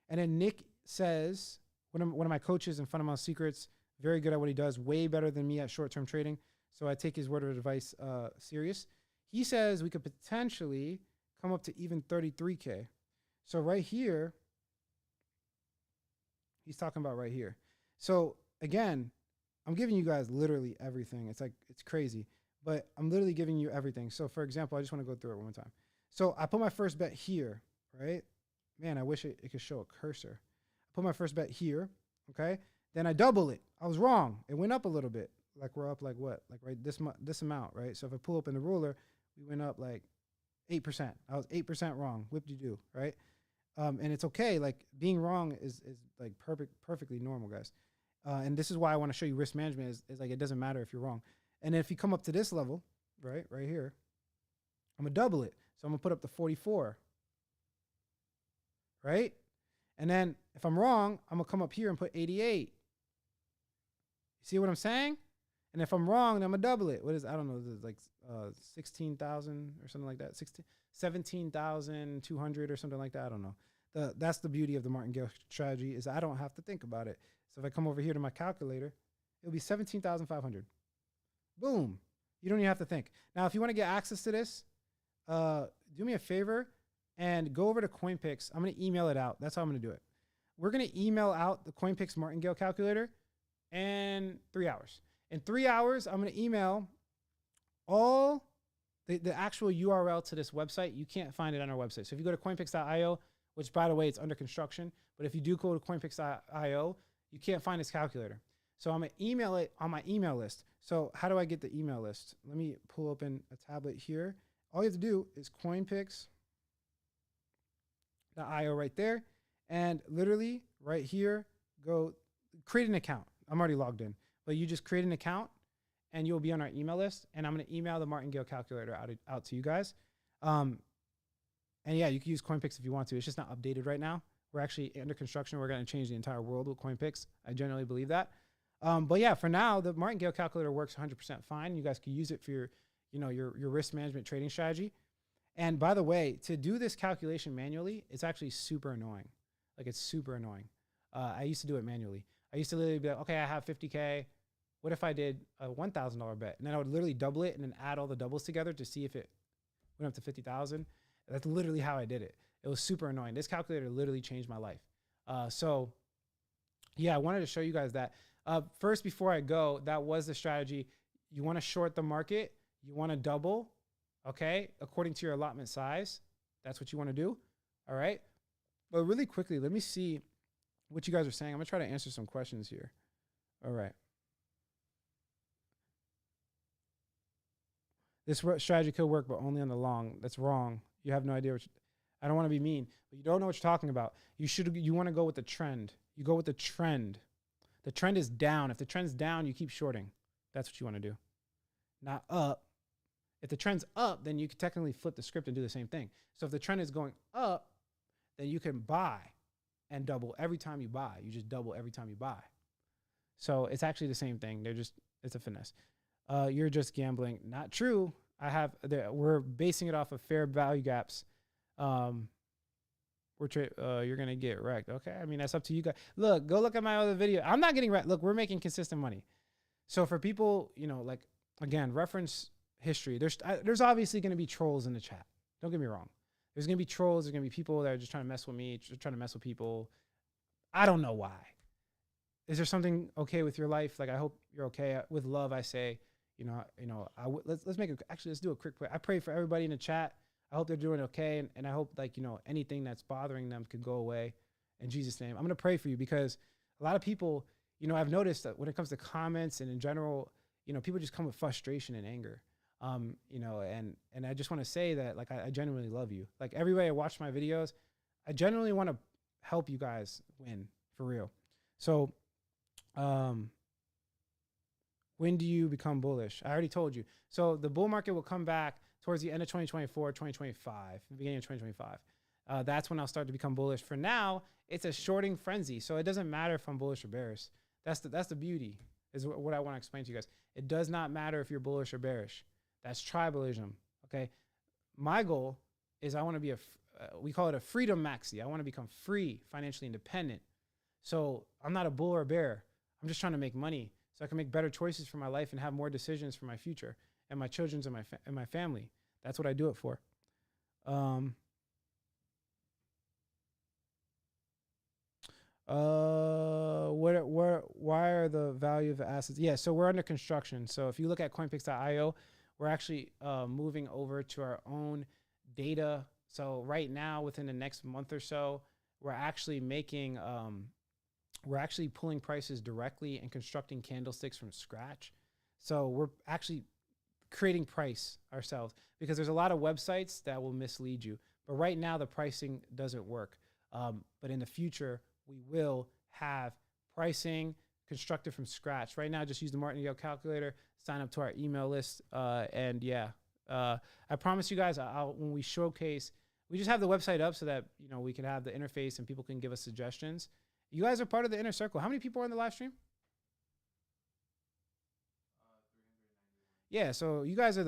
And then Nick says, one of my coaches in Fundamental Secrets, very good at what he does, way better than me at short-term trading. So I take his word of advice serious. He says we could potentially come up to even 33K. So right here, he's talking about right here. So again, I'm giving you guys literally everything. It's like, it's crazy, but I'm literally giving you everything. So for example, I just want to go through it one more time. So I put my first bet here, right? Man, I wish it could show a cursor. I put my first bet here, okay? Then I double it. I was wrong. It went up a little bit. Like we're up like what? Like right this amount, right? So if I pull up in the ruler, we went up like 8%. I was 8% wrong. Whoop-de-doo, right? And it's okay. Like being wrong is like perfectly normal, guys. And this is why I want to show you risk management is like, it doesn't matter if you're wrong. And if you come up to this level, right here, I'm gonna double it. So I'm gonna put up the 44, right? And then if I'm wrong, I'm gonna come up here and put 88. You see what I'm saying? And if I'm wrong, then I'm gonna double it. What is, I don't know, this is like 16,000 or something like that. 17,200 or something like that. I don't know. That's the beauty of the Martingale strategy is I don't have to think about it. So if I come over here to my calculator, it'll be 17,500. Boom. You don't even have to think. Now, if you want to get access to this, do me a favor and go over to CoinPix. I'm going to email it out. That's how I'm going to do it. We're going to email out the CoinPix Martingale calculator in 3 hours. In 3 hours, I'm going to email all the actual URL to this website. You can't find it on our website. So if you go to coinpix.io, which by the way, it's under construction, but if you do go to coinpix.io, you can't find this calculator. So I'm going to email it on my email list. So how do I get the email list? Let me pull open a tablet here. All you have to do is coinpix.io right there. And literally right here, go create an account. I'm already logged in, but you just create an account and you'll be on our email list. And I'm going to email the Martingale calculator out to you guys. And yeah, you can use CoinPix if you want to. It's just not updated right now. We're actually under construction. We're going to change the entire world with CoinPix. I generally believe that. But yeah, for now, the Martingale calculator works 100% fine. You guys can use it for your, your risk management trading strategy. And by the way, to do this calculation manually, it's actually super annoying. Like it's super annoying. I used to do it manually. I used to literally be like, okay, I have 50K. What if I did a $1,000 bet? And then I would literally double it and then add all the doubles together to see if it went up to 50,000. That's literally how I did it. It was super annoying. This calculator literally changed my life. So yeah, I wanted to show you guys that. First, before I go, that was the strategy. You want to short the market. You want to double, okay, according to your allotment size. That's what you want to do, all right? But really quickly, let me see what you guys are saying. I'm going to try to answer some questions here. All right. This strategy could work, but only on the long. That's wrong. You have no idea what I don't want to be mean, but you don't know what you're talking about. You want to go with the trend. You go with the trend. The trend is down. If the trend's down, you keep shorting. That's what you want to do. Not up. If the trend's up, then you can technically flip the script and do the same thing. So if the trend is going up, then you can buy and double every time you buy. You just double every time you buy. So it's actually the same thing. It's a finesse. You're just gambling. Not true. We're basing it off of fair value gaps. You're going to get wrecked. Okay. I mean, that's up to you guys. Look, go look at my other video. I'm not getting wrecked. Look, we're making consistent money. So for people, like, again, reference history, there's obviously going to be trolls in the chat. Don't get me wrong. There's going to be trolls. There's going to be people that are just trying to mess with me, trying to mess with people. I don't know why. Is there something okay with your life? Like, I hope you're okay. With love, I say, let's do a quick prayer. I pray for everybody in the chat. I hope they're doing okay. And I hope anything that's bothering them could go away in Jesus' name. I'm going to pray for you because a lot of people, I've noticed that when it comes to comments and in general, people just come with frustration and anger. And I just want to say that, like, I genuinely love you. Like, every way I watch my videos, I genuinely want to help you guys win for real. So, When do you become bullish? I already told you. So the bull market will come back towards the end of 2024, 2025, the beginning of 2025. That's when I'll start to become bullish. For now, it's a shorting frenzy. So it doesn't matter if I'm bullish or bearish. That's the beauty, is what I want to explain to you guys. It does not matter if you're bullish or bearish. That's tribalism, okay? My goal is I want to be we call it a freedom maxi. I want to become free, financially independent. So I'm not a bull or a bear. I'm just trying to make money so I can make better choices for my life and have more decisions for my future and my children's and my family. That's what I do it for. Why are the value of the assets? Yeah, so we're under construction. So if you look at coinpix.io, we're actually moving over to our own data. So right now, within the next month or so, we're actually making, we're actually pulling prices directly and constructing candlesticks from scratch. So we're actually creating price ourselves, because there's a lot of websites that will mislead you. But right now, the pricing doesn't work. But in the future, we will have pricing constructed from scratch. Right now, just use the Martingale calculator, sign up to our email list. And yeah, I promise you guys, when we showcase, we just have the website up so that, you know, we can have the interface and people can give us suggestions. You guys are part of the inner circle. How many people are in the live stream? 391. Yeah, so you guys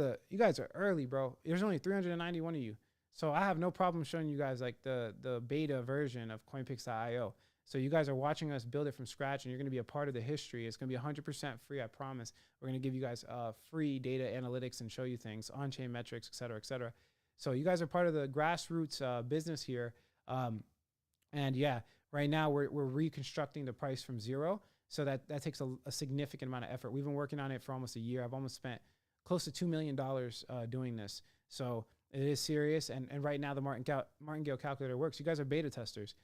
are early, bro. There's only 391 of you. So I have no problem showing you guys like the beta version of coinpix.io. So you guys are watching us build it from scratch, and you're going to be a part of the history. It's going to be 100% free, I promise. We're going to give you guys free data analytics and show you things, on-chain metrics, et cetera, et cetera. So you guys are part of the grassroots business here. And yeah, right now we're reconstructing the price from zero. So that takes a significant amount of effort. We've been working on it for almost a year. I've almost spent close to $2 million doing this. So it is serious. And right now the Martingale calculator works. You guys are beta testers.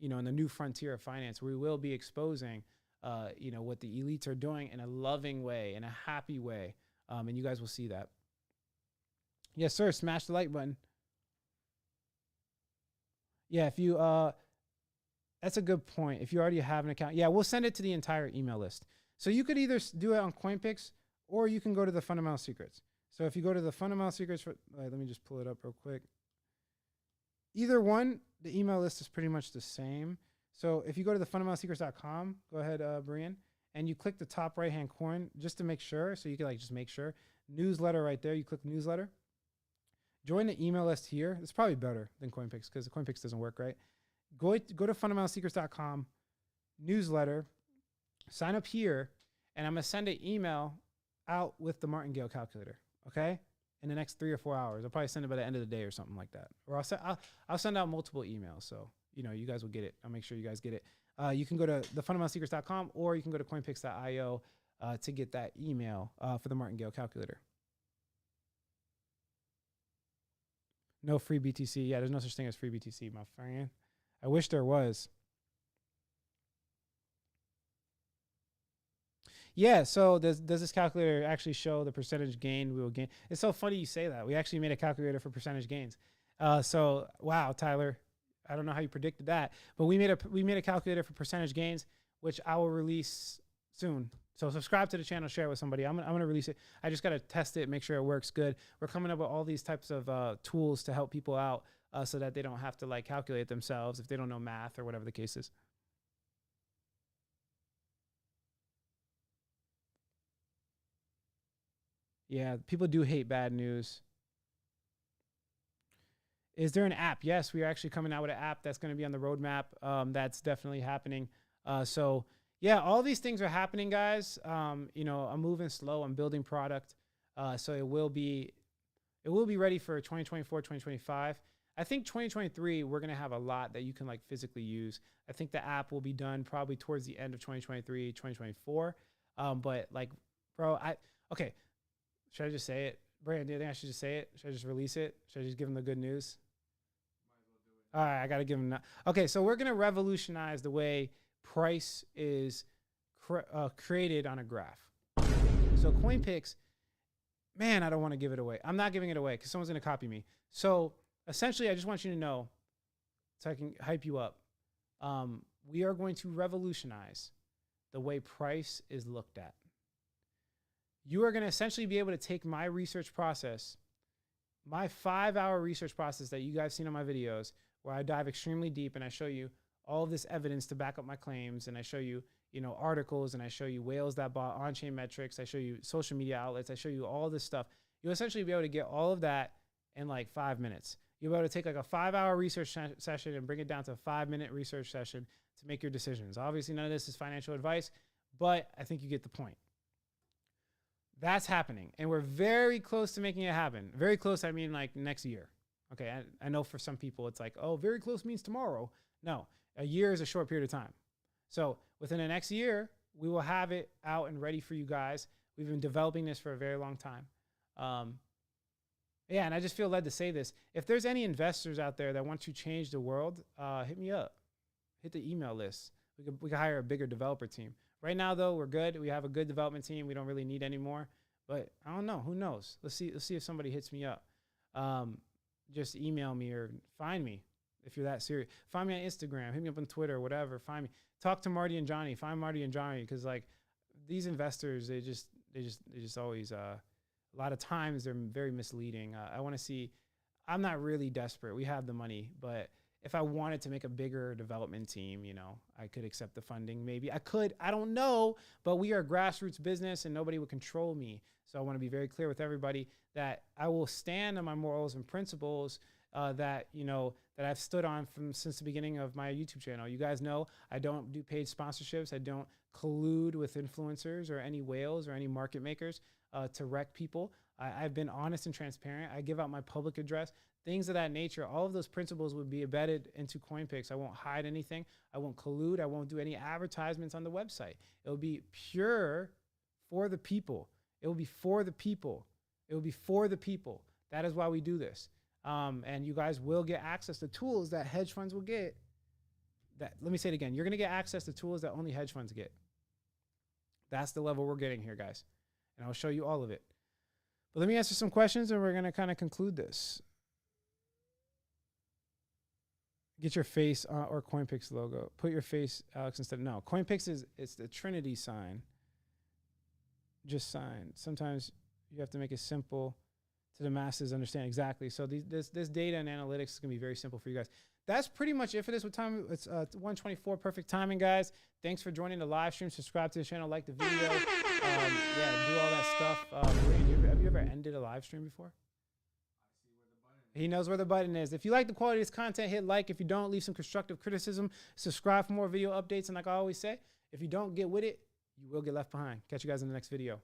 You know, in the new frontier of finance, we will be exposing, you know, what the elites are doing in a loving way, in a happy way. And you guys will see that. Yes, sir. Smash the like button. Yeah, if you, that's a good point. If you already have an account, yeah, we'll send it to the entire email list. So you could either do it on Coinpix, or you can go to the Fundamental Secrets. So if you go to the Fundamental Secrets, let me just pull it up real quick. Either one, the email list is pretty much the same. So if you go to the fundamentalsecrets.com, go ahead, Brian, and you click the top right-hand corner just to make sure. So you can like just make sure. Newsletter right there. You click newsletter. Join the email list here. It's probably better than Coinpix because Coinpix doesn't work, right? Go to fundamentalsecrets.com, newsletter, sign up here, and I'm going to send an email out with the Martingale calculator, okay? In the next 3 or 4 hours. I'll probably send it by the end of the day or something like that. Or I'll send out multiple emails. So, you know, you guys will get it. I'll make sure you guys get it. You can go to thefundamentalsecrets.com, or you can go to coinpix.io to get that email for the Martingale calculator. No free BTC. Yeah, there's no such thing as free BTC, my friend. I wish there was. Yeah, so does this calculator actually show the percentage gain we will gain? It's so funny you say that. We actually made a calculator for percentage gains. So wow, Tyler, I don't know how you predicted that, but we made a calculator for percentage gains, which I will release soon. So subscribe to the channel, share it with somebody. I'm gonna release it. I just gotta test it, make sure it works good. We're coming up with all these types of tools to help people out so that they don't have to like calculate themselves if they don't know math or whatever the case is. Yeah, people do hate bad news. Is there an app? Yes, we are actually coming out with an app that's going to be on the roadmap. That's definitely happening. So yeah, all these things are happening, guys. You know, I'm moving slow. I'm building product. So it will be ready for 2024, 2025. I think 2023, we're going to have a lot that you can like physically use. I think the app will be done probably towards the end of 2023, 2024. But like, bro, okay. Should I just say it? Brandon, do you think I should just say it? Should I just release it? Should I just give him the good news? Might as well do it. All right, I got to give him that. Okay, so we're going to revolutionize the way price is created on a graph. So Coinpix, man, I don't want to give it away. I'm not giving it away because someone's going to copy me. So essentially, I just want you to know, so I can hype you up. We are going to revolutionize the way price is looked at. you are going to essentially be able to take my research process, my 5-hour research process that you guys seen on my videos, where I dive extremely deep and I show you all of this evidence to back up my claims. And I show you, articles, and I show you whales that bought on-chain metrics. I show you social media outlets. I show you all this stuff. You'll essentially be able to get all of that in like 5 minutes. You'll be able to take like a 5-hour research session and bring it down to a 5-minute research session to make your decisions. Obviously, none of this is financial advice, but I think you get the point. That's happening. And we're very close to making it happen. Very close, I mean like next year. Okay, I know for some people it's like, oh, very close means tomorrow. No, a year is a short period of time. So within the next year, we will have it out and ready for you guys. We've been developing this for a very long time. Yeah, and I just feel led to say this. If there's any investors out there that want to change the world, hit me up. Hit the email list. We can hire a bigger developer team. Right now, though, we're good. We have a good development team. We don't really need any more. But I don't know. Who knows? Let's see if somebody hits me up. Just email me or find me if you're that serious. Find me on Instagram. Hit me up on Twitter, whatever. Find me. Talk to Marty and Johnny. Find Marty and Johnny, because like these investors, they just always a lot of times they're very misleading. I want to see. I'm not really desperate. We have the money, but if I wanted to make a bigger development team, I could accept the funding. Maybe I could. I don't know. But we are a grassroots business, and nobody would control me. So I want to be very clear with everybody that I will stand on my morals and principles that I've stood on since the beginning of my YouTube channel. You guys know I don't do paid sponsorships. I don't collude with influencers or any whales or any market makers to wreck people. I've been honest and transparent. I give out my public address, things of that nature. All of those principles would be embedded into CoinPix. I won't hide anything. I won't collude. I won't do any advertisements on the website. It will be pure for the people. It will be for the people. It will be for the people. That is why we do this. And you guys will get access to tools that hedge funds will get. Let me say it again. You're going to get access to tools that only hedge funds get. That's the level we're getting here, guys. And I'll show you all of it. But let me answer some questions, and we're going to kind of conclude this. Get your face or CoinPix logo. Put your face, Alex, instead. No, CoinPix it's the Trinity sign. Just sign. Sometimes you have to make it simple to the masses understand exactly. So this data and analytics is going to be very simple for you guys. That's pretty much it for this. What time? It's 1:24. Perfect timing, guys. Thanks for joining the live stream. Subscribe to the channel. Like the video. Yeah, do all that stuff. Have you ever ended a live stream before? He knows where the button is. If you like the quality of this content, hit like. If you don't, leave some constructive criticism. Subscribe for more video updates. And like I always say, if you don't get with it, you will get left behind. Catch you guys in the next video.